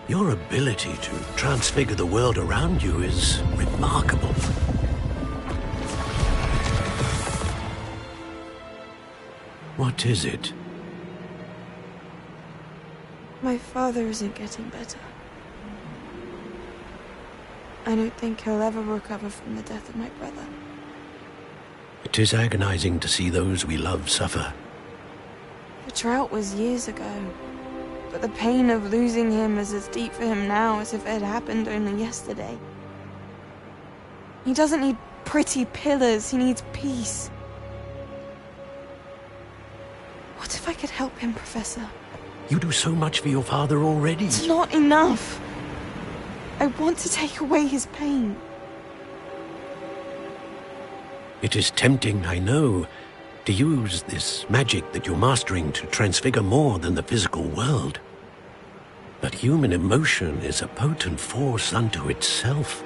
Your ability to transfigure the world around you is remarkable. What is it? My father isn't getting better. I don't think he'll ever recover from the death of my brother. It is agonizing to see those we love suffer. The drought was years ago, but the pain of losing him is as deep for him now as if it had happened only yesterday. He doesn't need pretty pillars, he needs peace. What if I could help him, Professor? You do so much for your father already. It's not enough. I want to take away his pain. It is tempting, I know, to use this magic that you're mastering to transfigure more than the physical world. But human emotion is a potent force unto itself.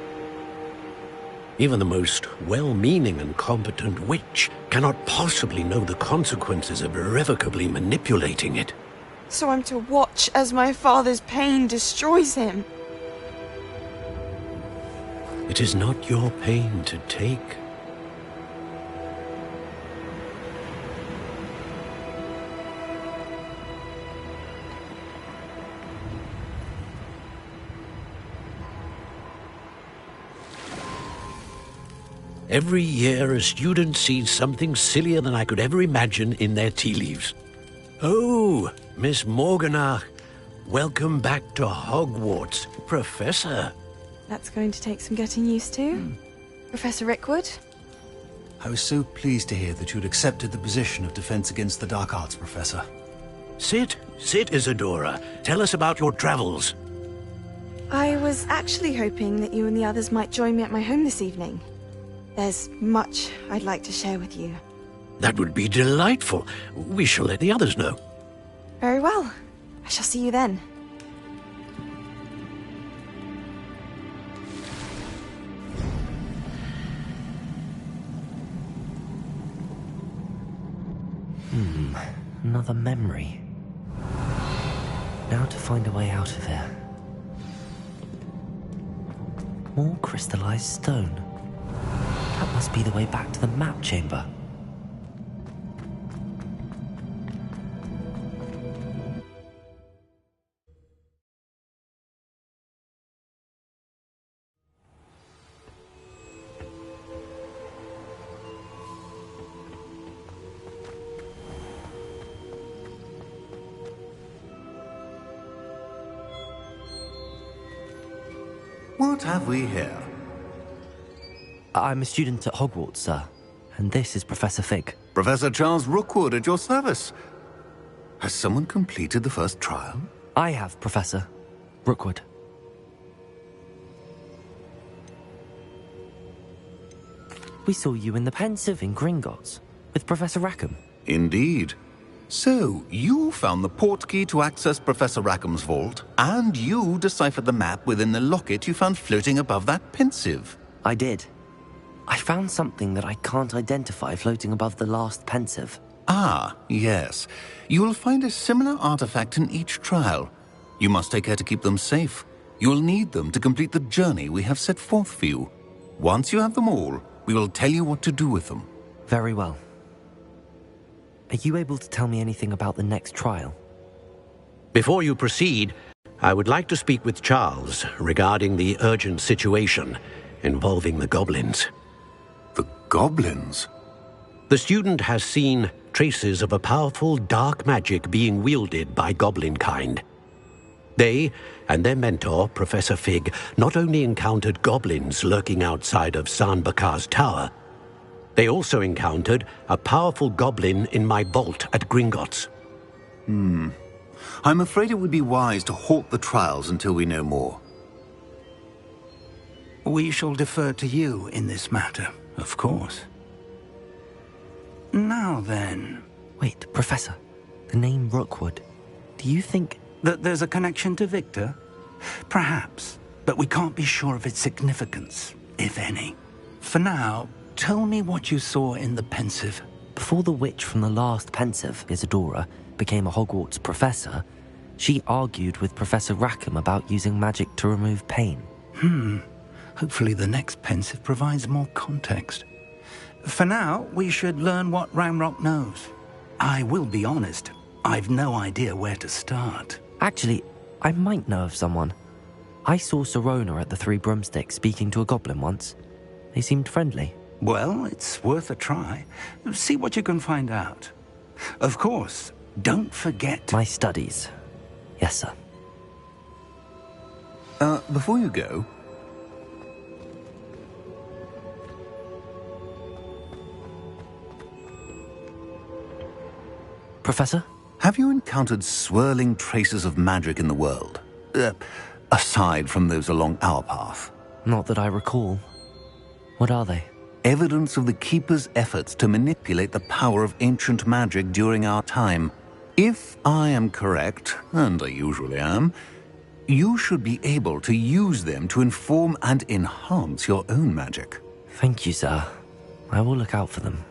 Even the most well-meaning and competent witch cannot possibly know the consequences of irrevocably manipulating it. So I'm to watch as my father's pain destroys him. It is not your pain to take. Every year, a student sees something sillier than I could ever imagine in their tea leaves. Oh, Miss Morganach, welcome back to Hogwarts, Professor. That's going to take some getting used to. Professor Rickwood? I was so pleased to hear that you'd accepted the position of Defense Against the Dark Arts, Professor. Sit, Isadora. Tell us about your travels. I was actually hoping that you and the others might join me at my home this evening. There's much I'd like to share with you. That would be delightful. We shall let the others know. Very well. I shall see you then. Another memory. Now to find a way out of here. More crystallized stone. That must be the way back to the map chamber. What have we here? I'm a student at Hogwarts, sir. And this is Professor Fig. Professor Charles Rookwood at your service. Has someone completed the first trial? I have, Professor Rookwood. We saw you in the Pensieve in Gringotts with Professor Rackham. Indeed. So, you found the portkey to access Professor Rackham's vault, and you deciphered the map within the locket you found floating above that Pensieve. I did. I found something that I can't identify floating above the last Pensieve. Ah, yes. You will find a similar artifact in each trial. You must take care to keep them safe. You will need them to complete the journey we have set forth for you. Once you have them all, we will tell you what to do with them. Very well. Are you able to tell me anything about the next trial? Before you proceed, I would like to speak with Charles regarding the urgent situation involving the goblins. The goblins? The student has seen traces of a powerful dark magic being wielded by goblin kind. They and their mentor, Professor Fig, not only encountered goblins lurking outside of San Bakar's tower, they also encountered a powerful goblin in my vault at Gringotts. I'm afraid it would be wise to halt the trials until we know more. We shall defer to you in this matter, of course. Now then... Wait, Professor. The name Rookwood. Do you think... that there's a connection to Victor? Perhaps, but we can't be sure of its significance, if any. For now, tell me what you saw in the Pensive. Before the witch from the last Pensive, Isadora, became a Hogwarts professor, she argued with Professor Rackham about using magic to remove pain. Hopefully the next Pensive provides more context. For now, we should learn what Ranrock knows. I will be honest, I've no idea where to start. Actually, I might know of someone. I saw Sirona at the Three Broomsticks speaking to a goblin once. They seemed friendly. Well, it's worth a try. See what you can find out. Of course, don't forget... My studies. Yes, sir. Before you go... Professor? Have you encountered swirling traces of magic in the world? Aside from those along our path? Not that I recall. What are they? Evidence of the Keeper's efforts to manipulate the power of ancient magic during our time. If I am correct, and I usually am, you should be able to use them to inform and enhance your own magic. Thank you, sir. I will look out for them.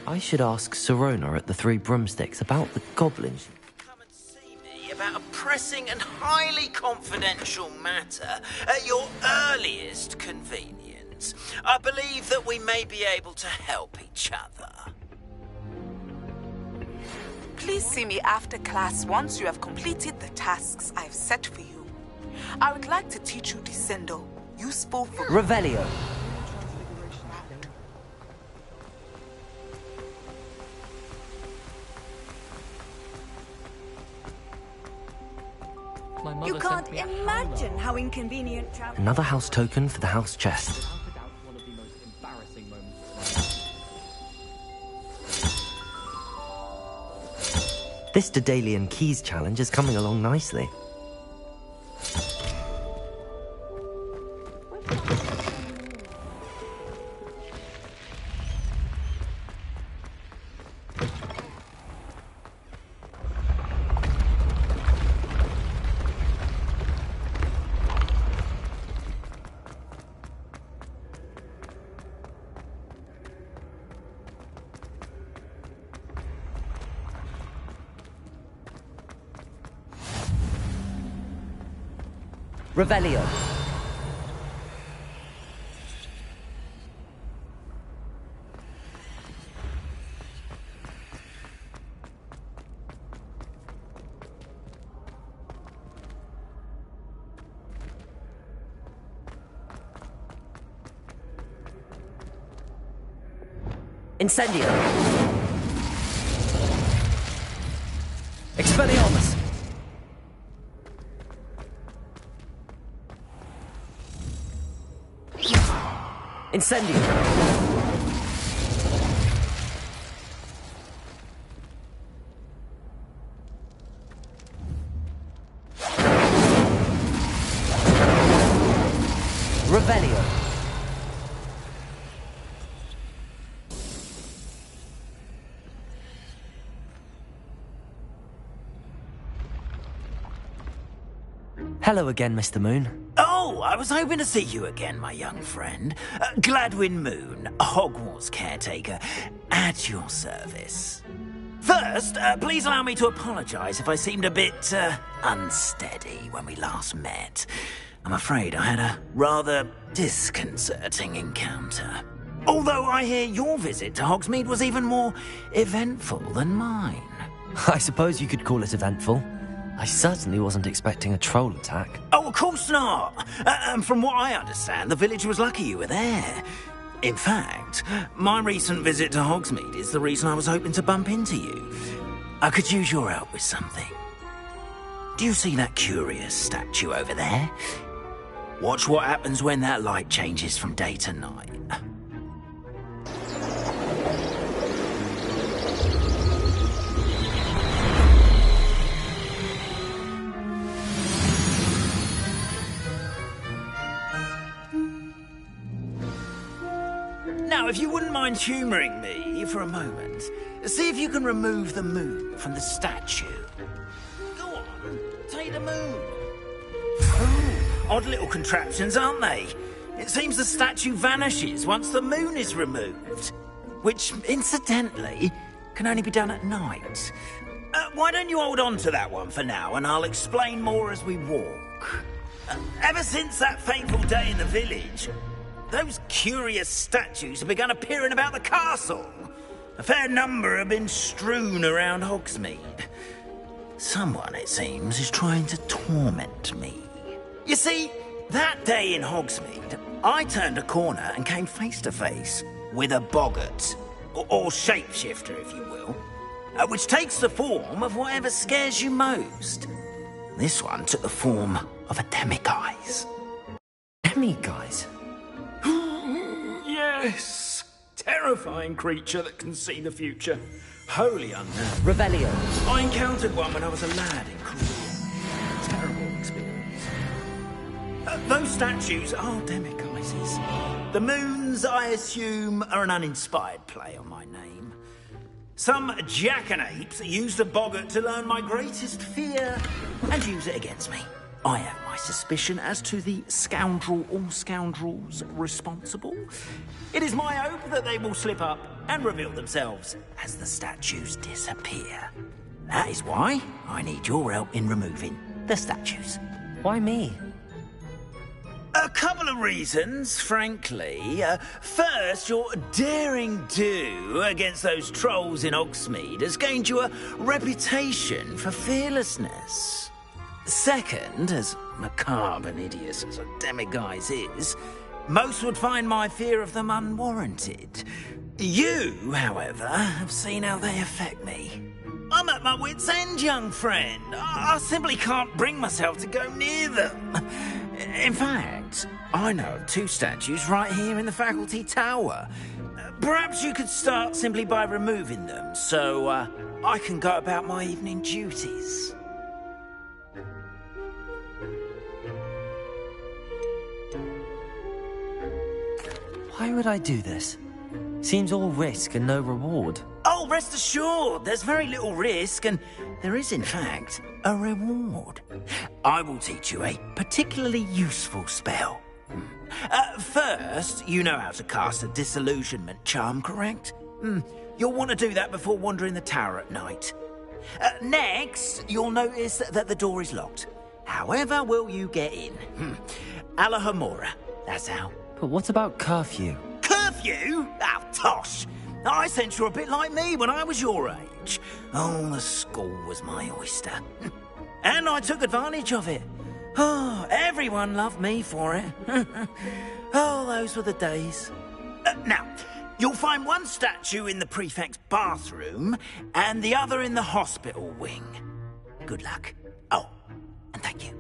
I should ask Sirona at the Three Broomsticks about the goblins. Come and see me about a pressing and highly confidential matter at your earliest convenience, I believe that we may be able to help each other. Please see me after class once you have completed the tasks I've set for you. I would like to teach you Descendo, useful for... Revelio. You can't imagine how inconvenient travel... Another house token for the house chest. This Daedalian Keys challenge is coming along nicely. Revelio. Incendio. Expelliarmus. Incendio. Revelio. Hello again, Mr. Moon. Oh, I was hoping to see you again, my young friend. Gladwin Moon, Hogwarts caretaker, at your service. First, please allow me to apologise if I seemed a bit, unsteady when we last met. I'm afraid I had a rather disconcerting encounter. Although I hear your visit to Hogsmeade was even more eventful than mine. I suppose you could call it eventful. I certainly wasn't expecting a troll attack. Oh, of course not. And from what I understand, the village was lucky you were there. In fact, my recent visit to Hogsmeade is the reason I was hoping to bump into you. I could use your help with something. Do you see that curious statue over there? Watch what happens when that light changes from day to night. Now, if you wouldn't mind humouring me for a moment, see if you can remove the moon from the statue. Go on, take the moon. Oh, odd little contraptions, aren't they? It seems the statue vanishes once the moon is removed, which, incidentally, can only be done at night. Why don't you hold on to that one for now, and I'll explain more as we walk. Ever since that fateful day in the village, those curious statues have begun appearing about the castle. A fair number have been strewn around Hogsmeade. Someone, it seems, is trying to torment me. You see, that day in Hogsmeade, I turned a corner and came face to face with a boggart, or shapeshifter, if you will, which takes the form of whatever scares you most. This one took the form of a demiguise. Demiguise? Yes! Terrifying creature that can see the future. Wholly unknown. Revelio. I encountered one when I was a lad in Korea. Terrible experience. Those statues are demiguises. The moons, I assume, are an uninspired play on my name. Some jackanapes used a boggart to learn my greatest fear and use it against me. I have my suspicion as to the scoundrel or scoundrels responsible. It is my hope that they will slip up and reveal themselves as the statues disappear. That is why I need your help in removing the statues. Why me? A couple of reasons, frankly. First, your daring do against those trolls in Hogsmeade has gained you a reputation for fearlessness. Second, as macabre and hideous as a demiguise is, most would find my fear of them unwarranted. You, however, have seen how they affect me. I'm at my wit's end, young friend. I simply can't bring myself to go near them. In fact, I know of 2 statues right here in the faculty tower. Perhaps you could start simply by removing them, so I can go about my evening duties. Why would I do this? Seems all risk and no reward. Oh, rest assured, there's very little risk, and there is, in fact, a reward. I will teach you a particularly useful spell. First, you know how to cast a disillusionment charm, correct? You'll want to do that before wandering the tower at night. Next, you'll notice that the door is locked. However will you get in? Alahomora, that's how. But what about curfew? Curfew? Oh, tosh! I sense you're a bit like me when I was your age. Oh, the school was my oyster. And I took advantage of it. Oh, everyone loved me for it. Oh, those were the days. Now, you'll find one statue in the prefect's bathroom and the other in the hospital wing. Good luck. Oh, and thank you.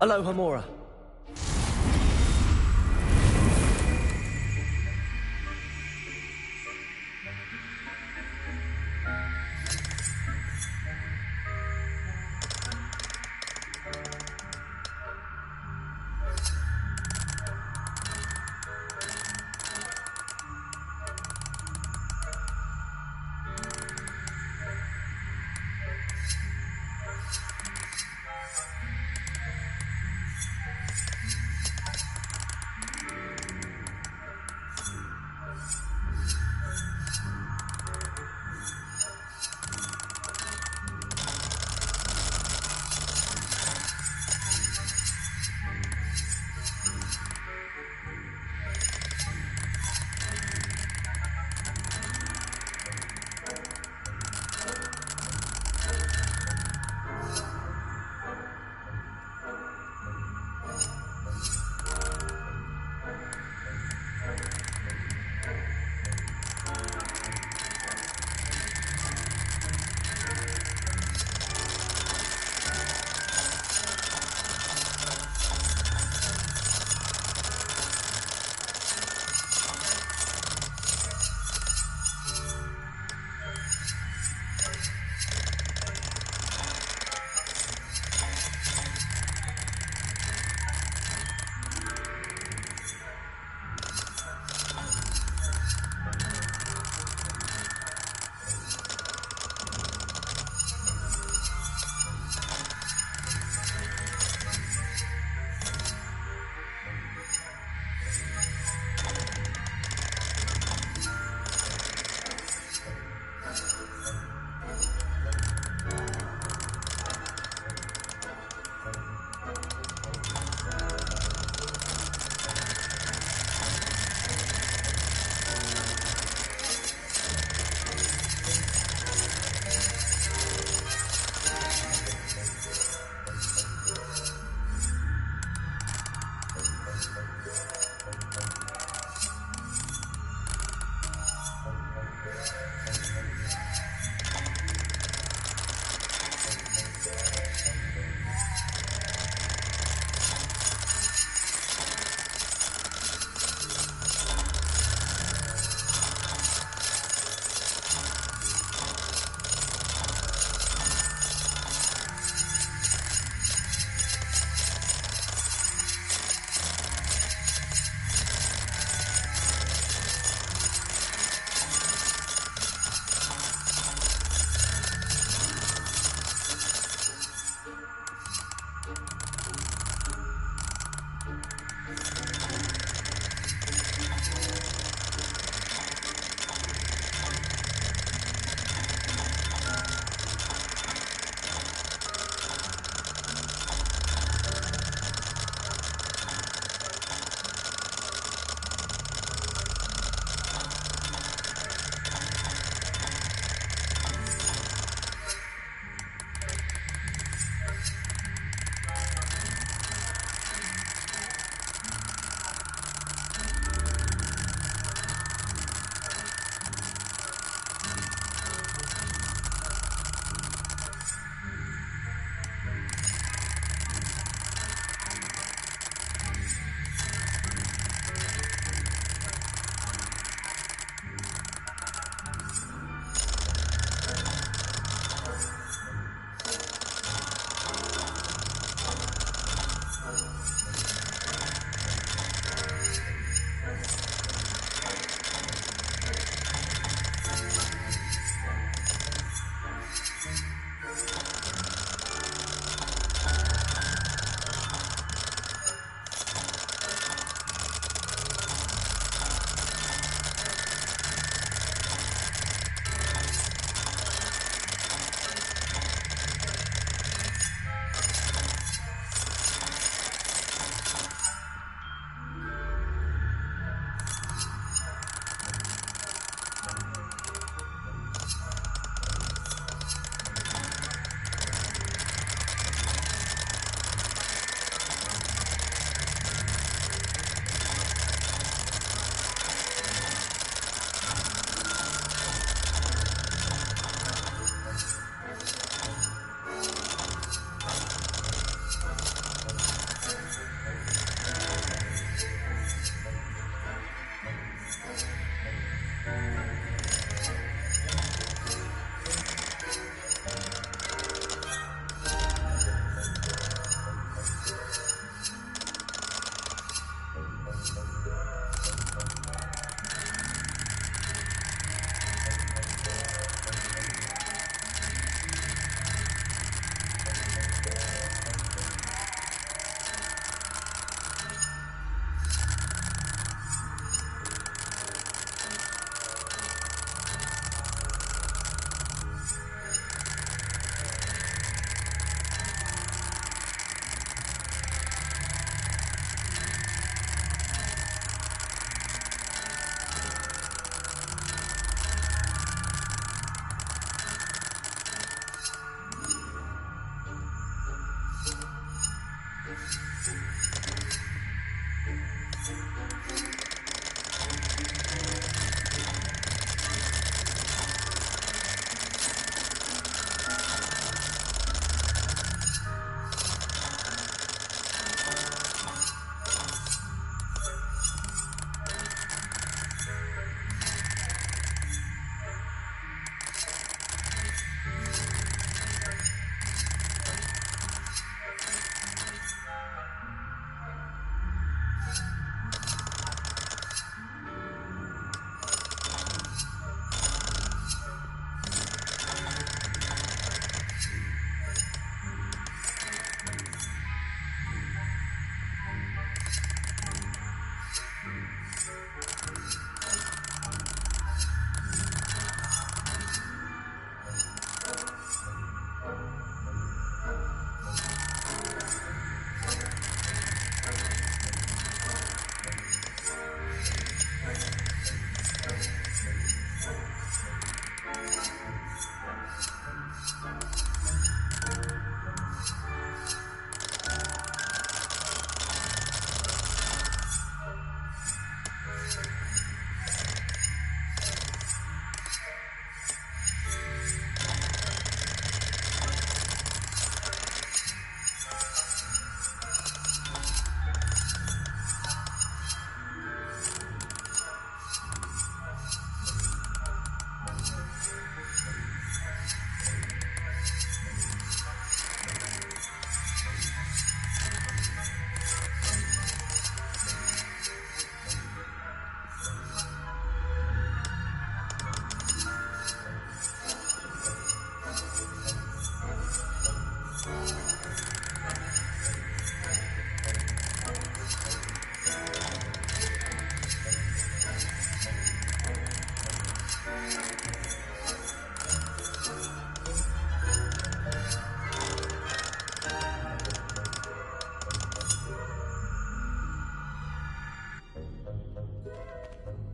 Alohomora.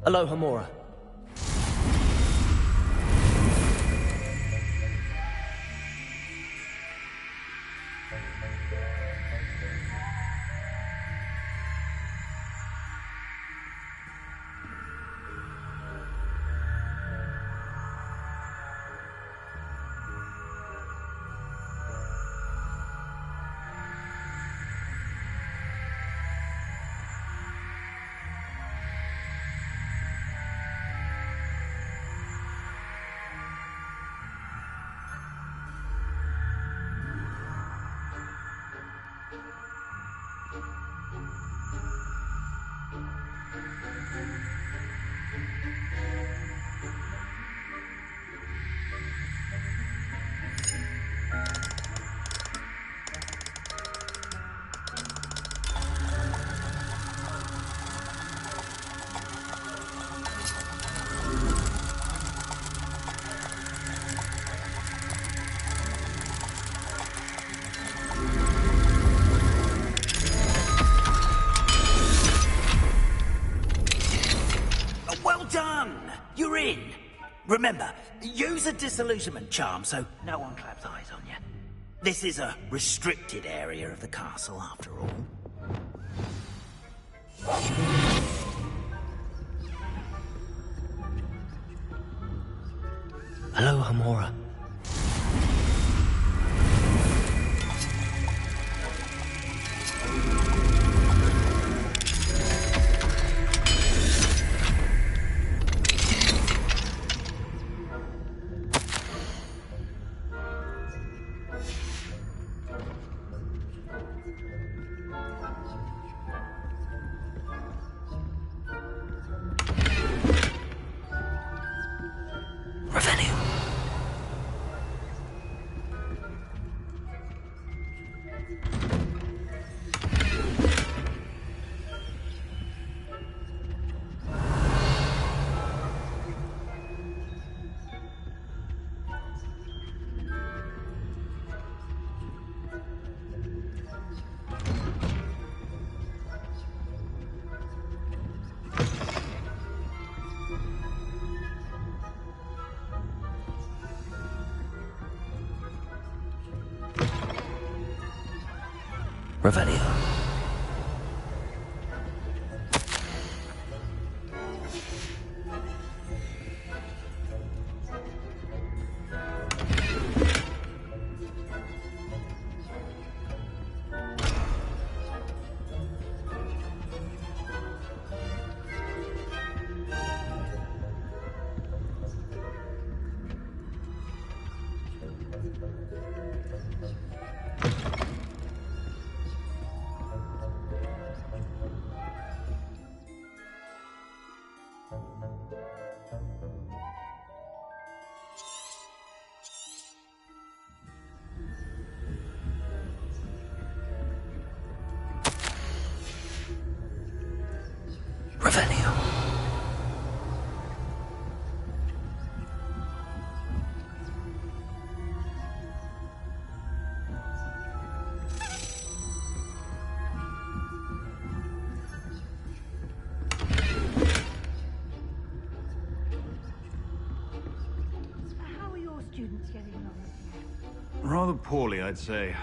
Hello, Hamura. You're in. Remember, use a disillusionment charm so no one claps eyes on you. This is a restricted area of the castle, after all. Hello, Hamura. Revelio. Revelio. How are your students getting along? Rather poorly, I'd say.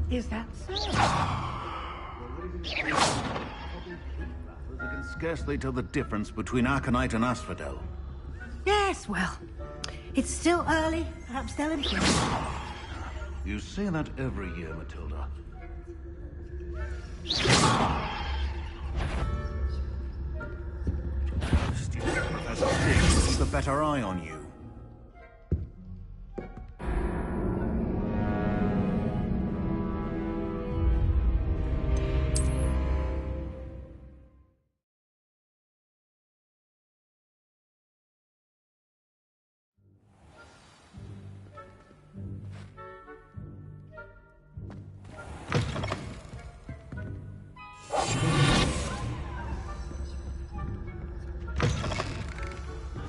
Is that so? They can scarcely tell the difference between Aconite and Asphodel. Yes, well, it's still early. Perhaps they'll improve. You say that every year, Matilda. Stupid Professor Fig keep a better eye on you.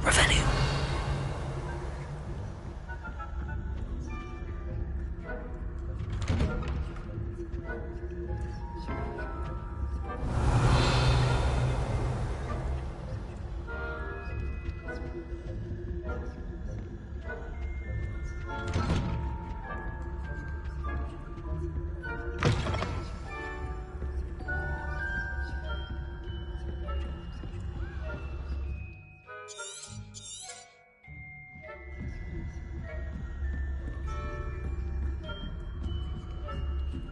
Revelio.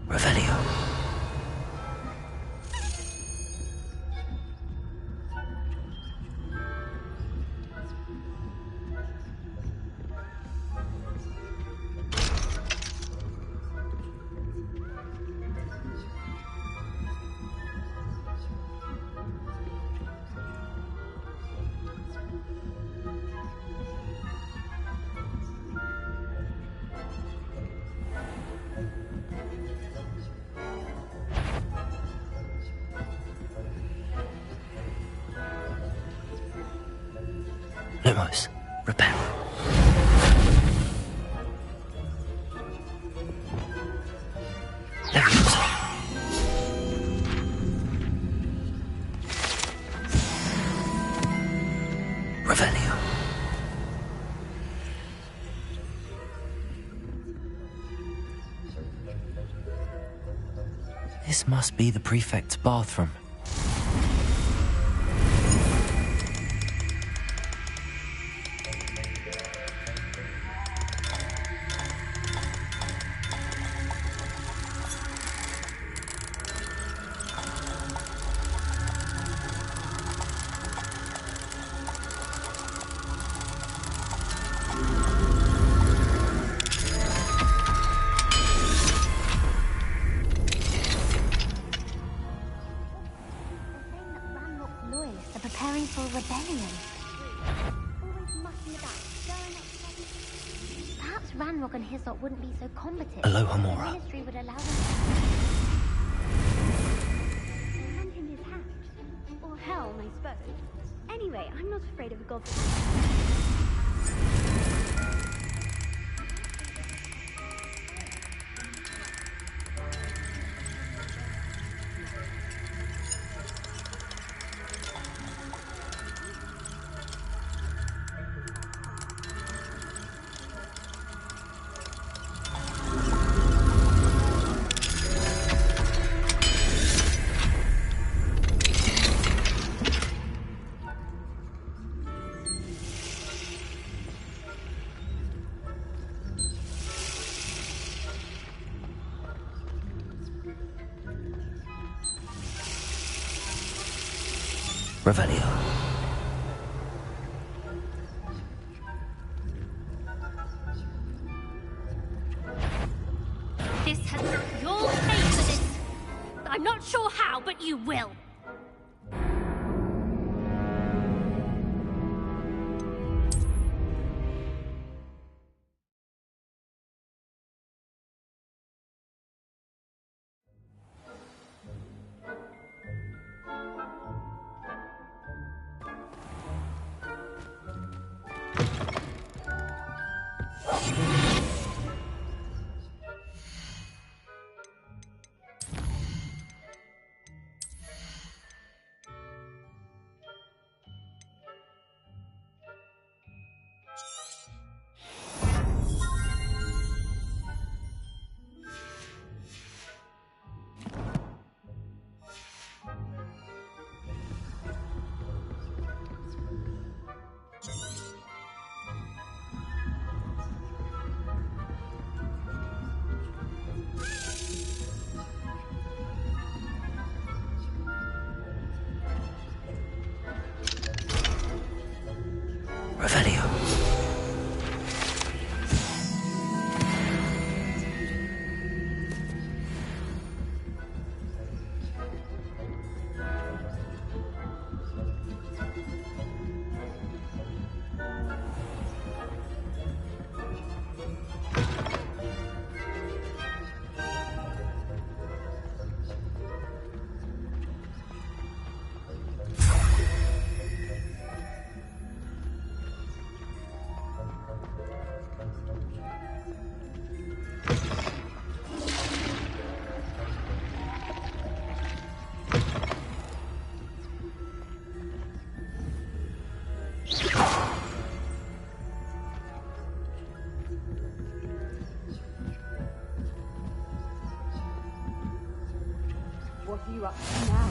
Revelio. Lumos. Repel. Leviosa. Revelio. This must be the prefect's bathroom. Preparing for a rebellion. Always mucking about, stirring up trouble. Perhaps Ranrock and Hyssop wouldn't be so combative. Hello, Hamora. The ministry would allow them to hand him his hat. Or helm, I suppose. Anyway, I'm not afraid of a goblin. Revelio. This has... You'll pay for this! I'm not sure how, but you will! Revelio. What are you up to now?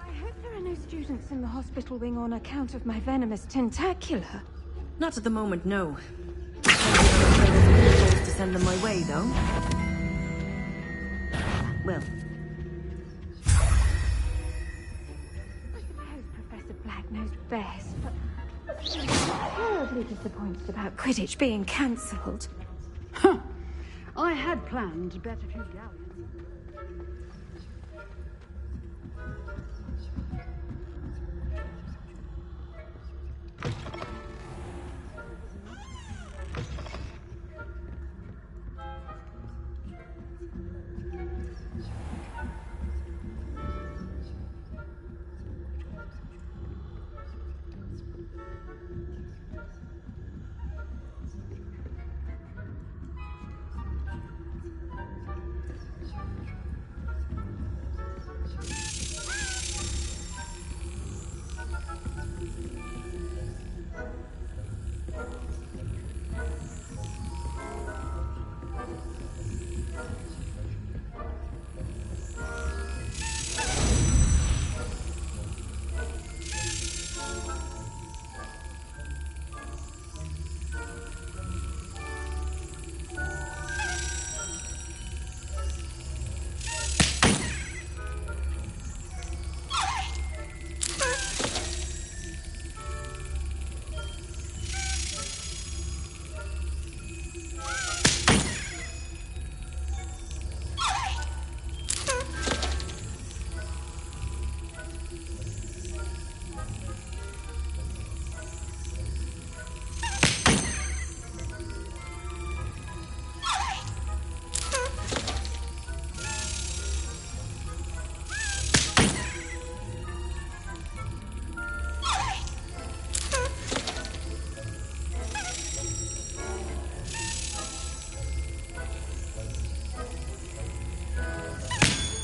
I hope there are no students in the hospital wing on account of my venomous tentacula. Not at the moment, no. To send them my way, though. Well. I suppose Professor Black knows best, but I'm terribly disappointed about Quidditch being cancelled. Huh. I had planned to bet a few galleons.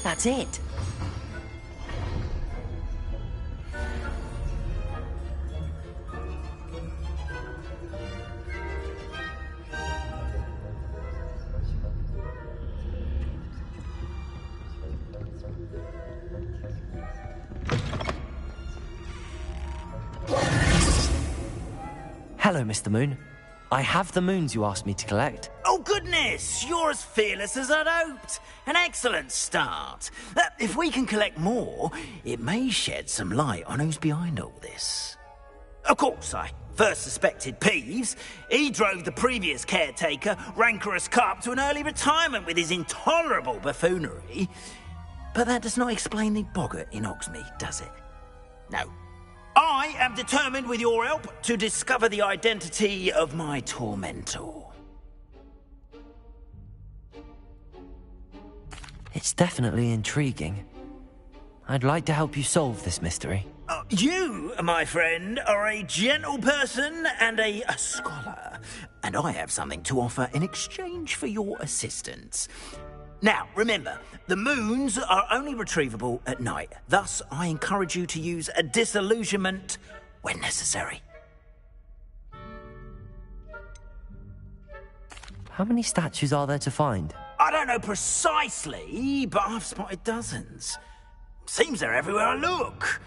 That's it. Hello, Mr. Moon. I have the moons you asked me to collect. Oh, goodness! You're as fearless as I'd hoped. An excellent start. If we can collect more, it may shed some light on who's behind all this. Of course, I first suspected Peeves. He drove the previous caretaker, Rancorous Carp, to an early retirement with his intolerable buffoonery. But that does not explain the boggart in Hogsmeade, does it? No. I am determined, with your help, to discover the identity of my tormentor. It's definitely intriguing. I'd like to help you solve this mystery. You, my friend, are a gentle person and a scholar, and I have something to offer in exchange for your assistance. Now, remember, the moons are only retrievable at night. Thus, I encourage you to use a disillusionment when necessary. How many statues are there to find? I don't know precisely, but I've spotted dozens. Seems they're everywhere I look.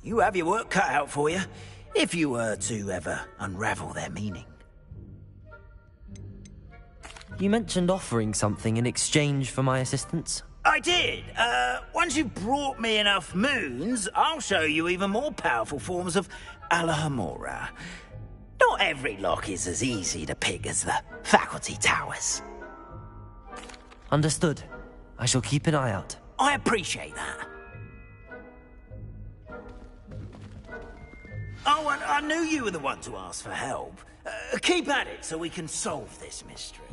You have your work cut out for you, if you were to ever unravel their meaning. You mentioned offering something in exchange for my assistance? I did. Once you've brought me enough moons, I'll show you even more powerful forms of Alohomora. Not every lock is as easy to pick as the faculty towers. Understood. I shall keep an eye out. I appreciate that. Oh, and I knew you were the one to ask for help. Keep at it so we can solve this mystery.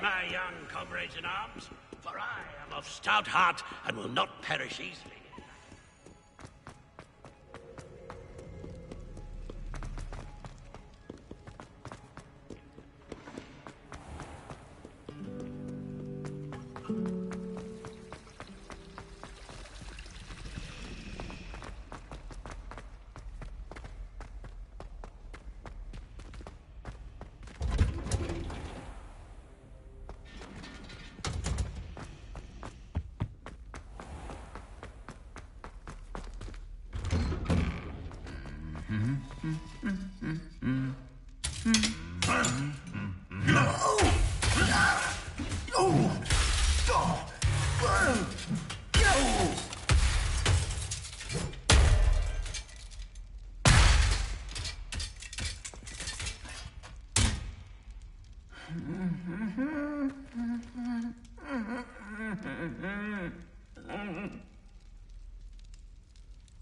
My young comrades in arms, for I am of stout heart and will not perish easily.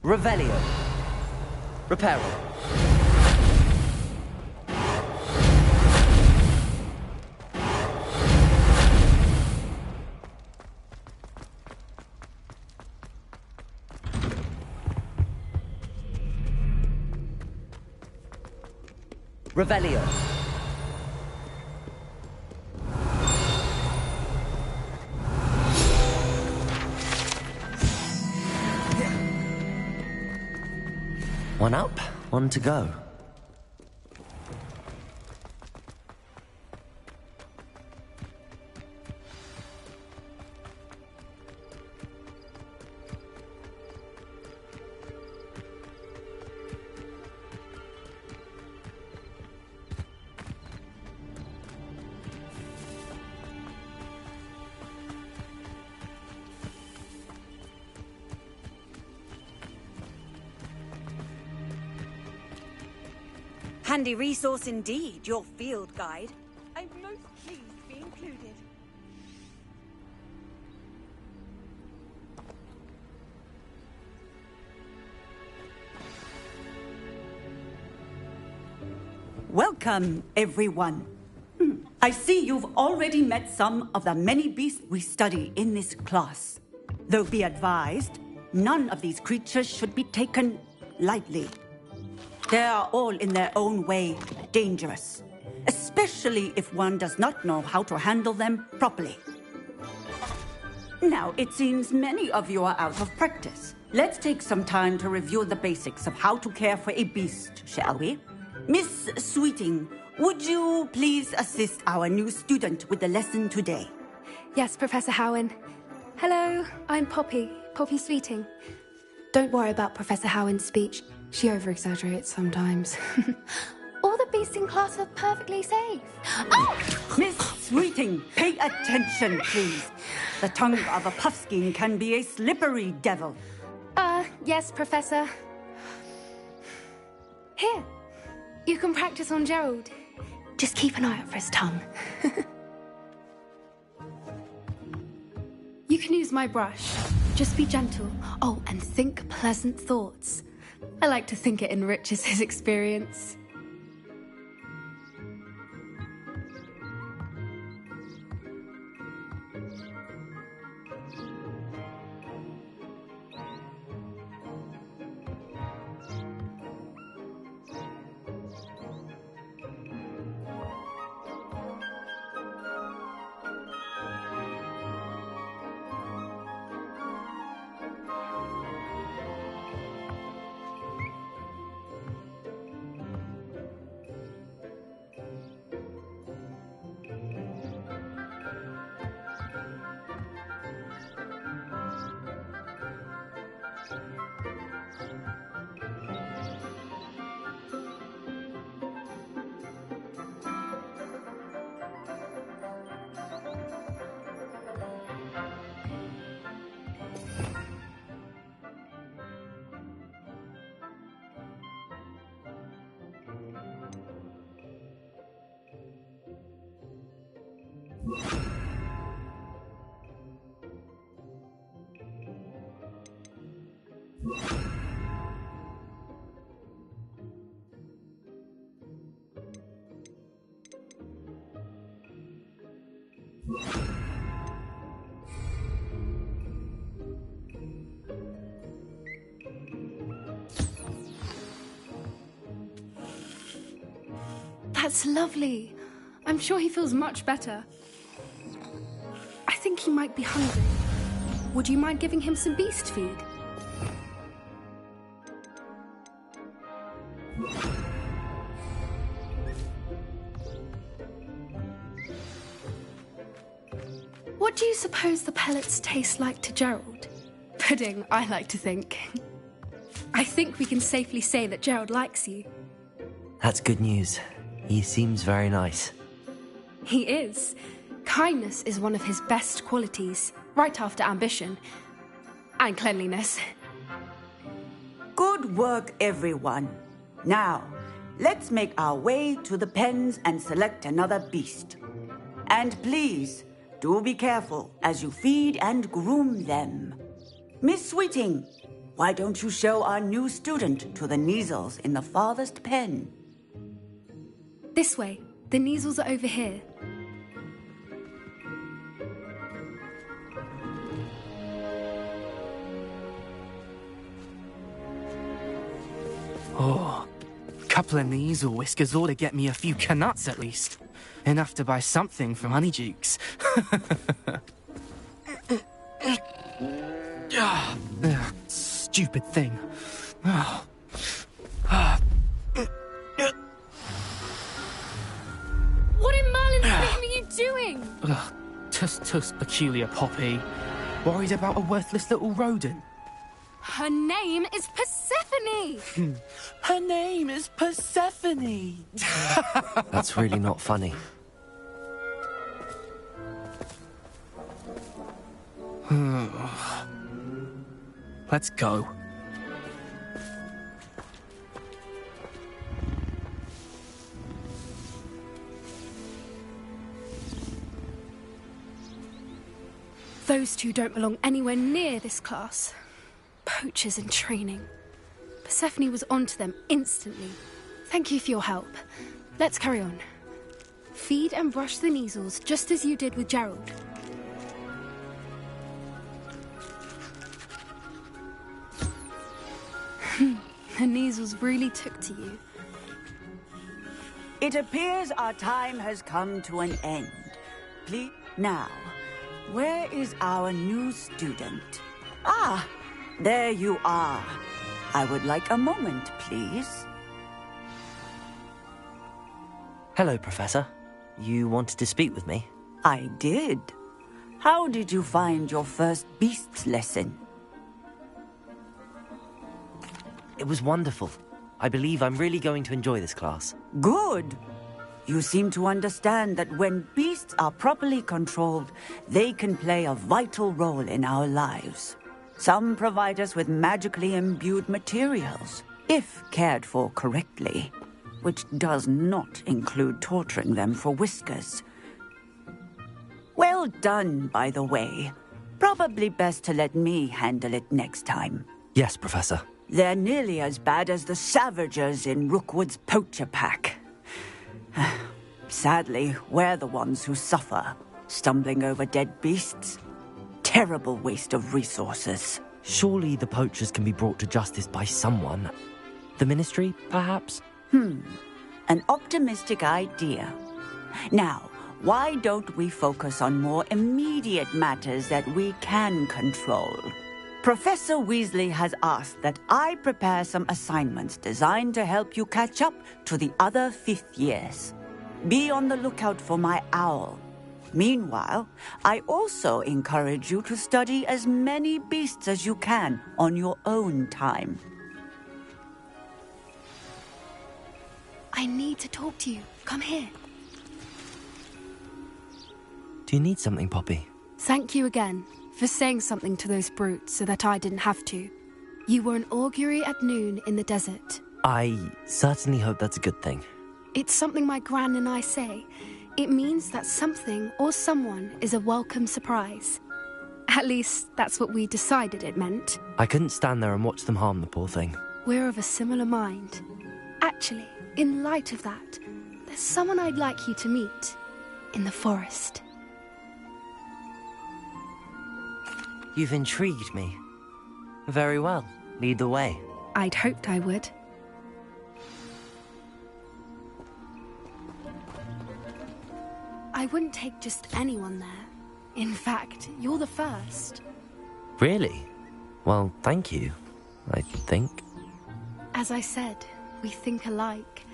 Revelio. Reparo. Revelio. One up, one to go. Handy resource indeed, your field guide. I'm most pleased to be included. Welcome, everyone. I see you've already met some of the many beasts we study in this class. Though be advised, none of these creatures should be taken lightly. They are all in their own way dangerous, especially if one does not know how to handle them properly. Now, it seems many of you are out of practice. Let's take some time to review the basics of how to care for a beast, shall we? Miss Sweeting, would you please assist our new student with the lesson today? Yes, Professor Howen. Hello, I'm Poppy Sweeting. Don't worry about Professor Howen's speech. She over-exaggerates sometimes. All the beasts in class are perfectly safe. Oh! Miss Sweeting, pay attention, please. The tongue of a puffskein can be a slippery devil. Yes, Professor. Here, you can practice on Gerald. Just keep an eye out for his tongue. You can use my brush. Just be gentle. Oh, and think pleasant thoughts. I like to think it enriches his experience. That's lovely. I'm sure he feels much better. I think he might be hungry. Would you mind giving him some beast feed? What do you suppose the pellets taste like to Gerald? Pudding, I like to think. I think we can safely say that Gerald likes you. That's good news. He seems very nice. He is. Kindness is one of his best qualities, right after ambition. And cleanliness. Good work, everyone. Now, let's make our way to the pens and select another beast. And please, do be careful as you feed and groom them. Miss Sweeting, why don't you show our new student to the Neasels in the farthest pen? This way. The Neasels are over here. Oh, Couple of Neasel whiskers ought to get me a few canuts at least. Enough to buy something from Honeydukes. Stupid thing. What in Merlin's name are you doing? Tuss peculiar Poppy. Worried about a worthless little rodent. Her name is Persephone! Her name is Persephone! That's really not funny. Let's go. Those two don't belong anywhere near this class. Poachers in training. Persephone was onto them instantly. Thank you for your help. Let's carry on. Feed and brush the Neasels just as you did with Gerald. The Neasels really took to you. It appears our time has come to an end. Please, now, where is our new student? Ah, there you are. I would like a moment, please. Hello, Professor. You wanted to speak with me? I did. How did you find your first beasts lesson? It was wonderful. I believe I'm really going to enjoy this class. Good. You seem to understand that when beasts are properly controlled, they can play a vital role in our lives. Some provide us with magically imbued materials, if cared for correctly, which does not include torturing them for whiskers. Well done, by the way. Probably best to let me handle it next time. Yes, Professor. They're nearly as bad as the Savagers in Rookwood's poacher pack. Sadly, we're the ones who suffer, stumbling over dead beasts. Terrible waste of resources. Surely the poachers can be brought to justice by someone. The Ministry, perhaps? An optimistic idea. Now, why don't we focus on more immediate matters that we can control? Professor Weasley has asked that I prepare some assignments designed to help you catch up to the other 5th years. Be on the lookout for my owl. Meanwhile, I also encourage you to study as many beasts as you can on your own time. I need to talk to you. Come here. Do you need something, Poppy? Thank you again for saying something to those brutes so that I didn't have to. You were an augury at noon in the desert. I certainly hope that's a good thing. It's something my gran and I say. It means that something or someone is a welcome surprise. At least, that's what we decided it meant. I couldn't stand there and watch them harm the poor thing. We're of a similar mind. Actually, in light of that, there's someone I'd like you to meet in the forest. You've intrigued me. Very well. Lead the way. I'd hoped I would. I wouldn't take just anyone there. In fact, you're the first. Really? Well, thank you, I think. As I said, we think alike.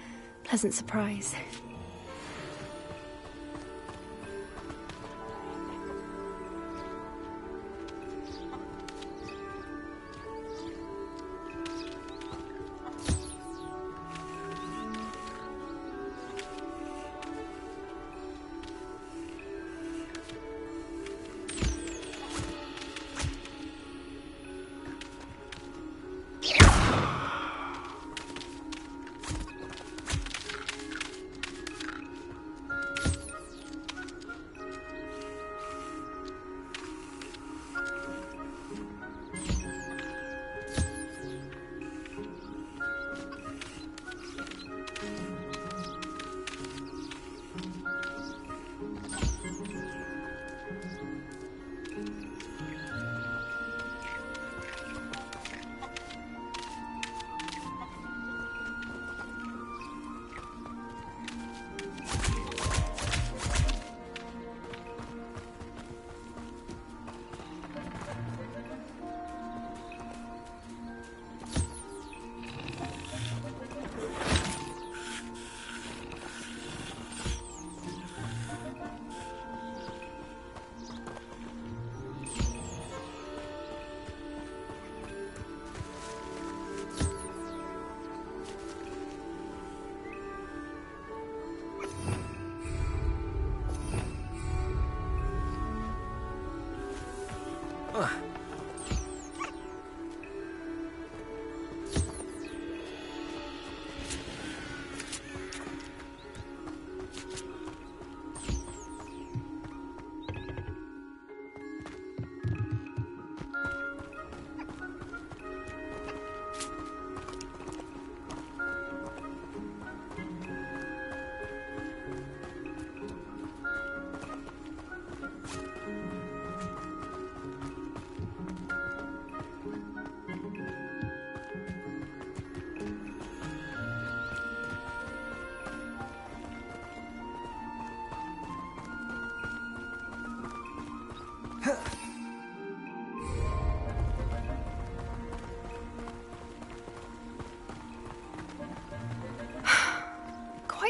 Pleasant surprise.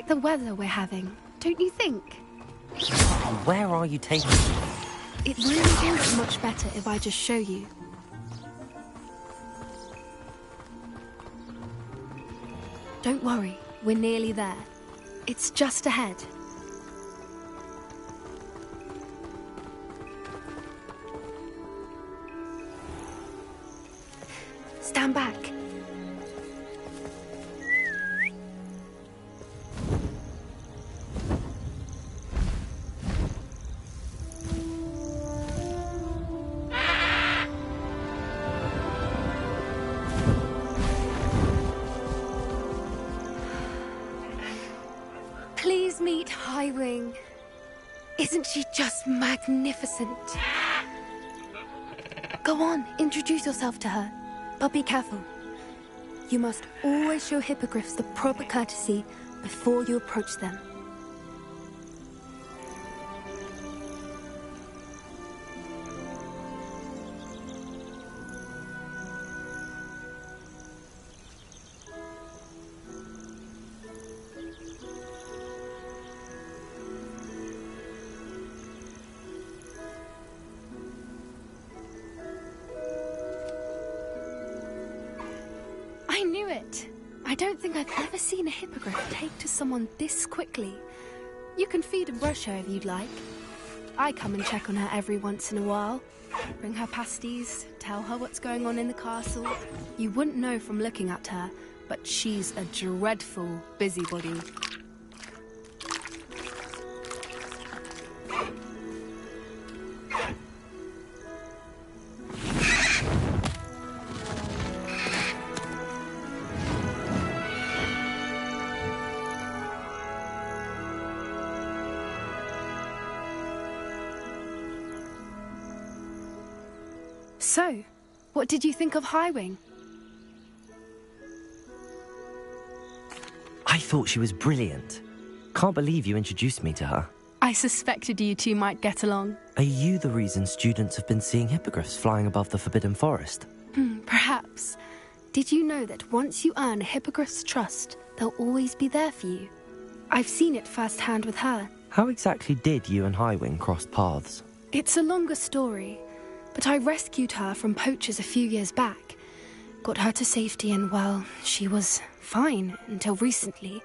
like the weather we're having, don't you think? Where are you taking me? It really is much better if I just show you. Don't worry, we're nearly there. It's just ahead. Stand back. Please meet Highwing. Isn't she just magnificent? Go on, introduce yourself to her. But be careful. You must always show hippogriffs the proper courtesy before you approach them. I knew it! I don't think I've ever seen a hippogriff take to someone this quickly. You can feed and brush her if you'd like. I come and check on her every once in a while. Bring her pasties, tell her what's going on in the castle. You wouldn't know from looking at her, but she's a dreadful busybody. So, what did you think of Highwing? I thought she was brilliant. Can't believe you introduced me to her. I suspected you two might get along. Are you the reason students have been seeing hippogriffs flying above the Forbidden Forest? Perhaps. Did you know that once you earn a hippogriff's trust, they'll always be there for you? I've seen it firsthand with her. How exactly did you and Highwing cross paths? It's a longer story, but I rescued her from poachers a few years back. Got her to safety and, well, she was fine until recently.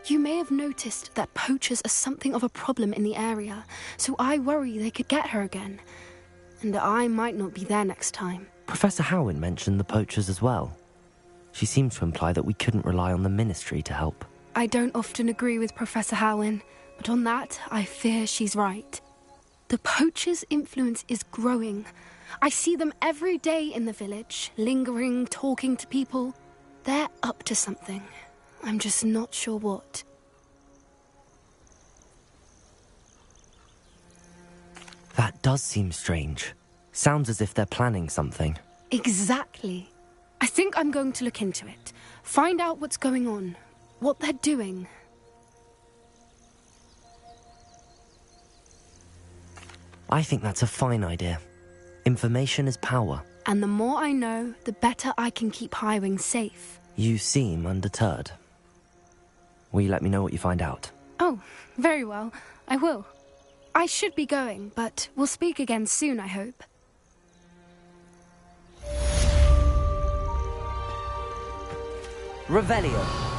You may have noticed that poachers are something of a problem in the area, so I worry they could get her again. And I might not be there next time. Professor Howin mentioned the poachers as well. She seemed to imply that we couldn't rely on the Ministry to help. I don't often agree with Professor Howin, but on that, I fear she's right. The poachers' influence is growing. I see them every day in the village, lingering, talking to people. They're up to something. I'm just not sure what. That does seem strange. Sounds as if they're planning something. Exactly. I think I'm going to look into it. Find out what's going on, what they're doing. I think that's a fine idea. Information is power. And the more I know, the better I can keep Highwing safe. You seem undeterred. Will you let me know what you find out? Oh, very well. I will. I should be going, but we'll speak again soon, I hope. Revelio.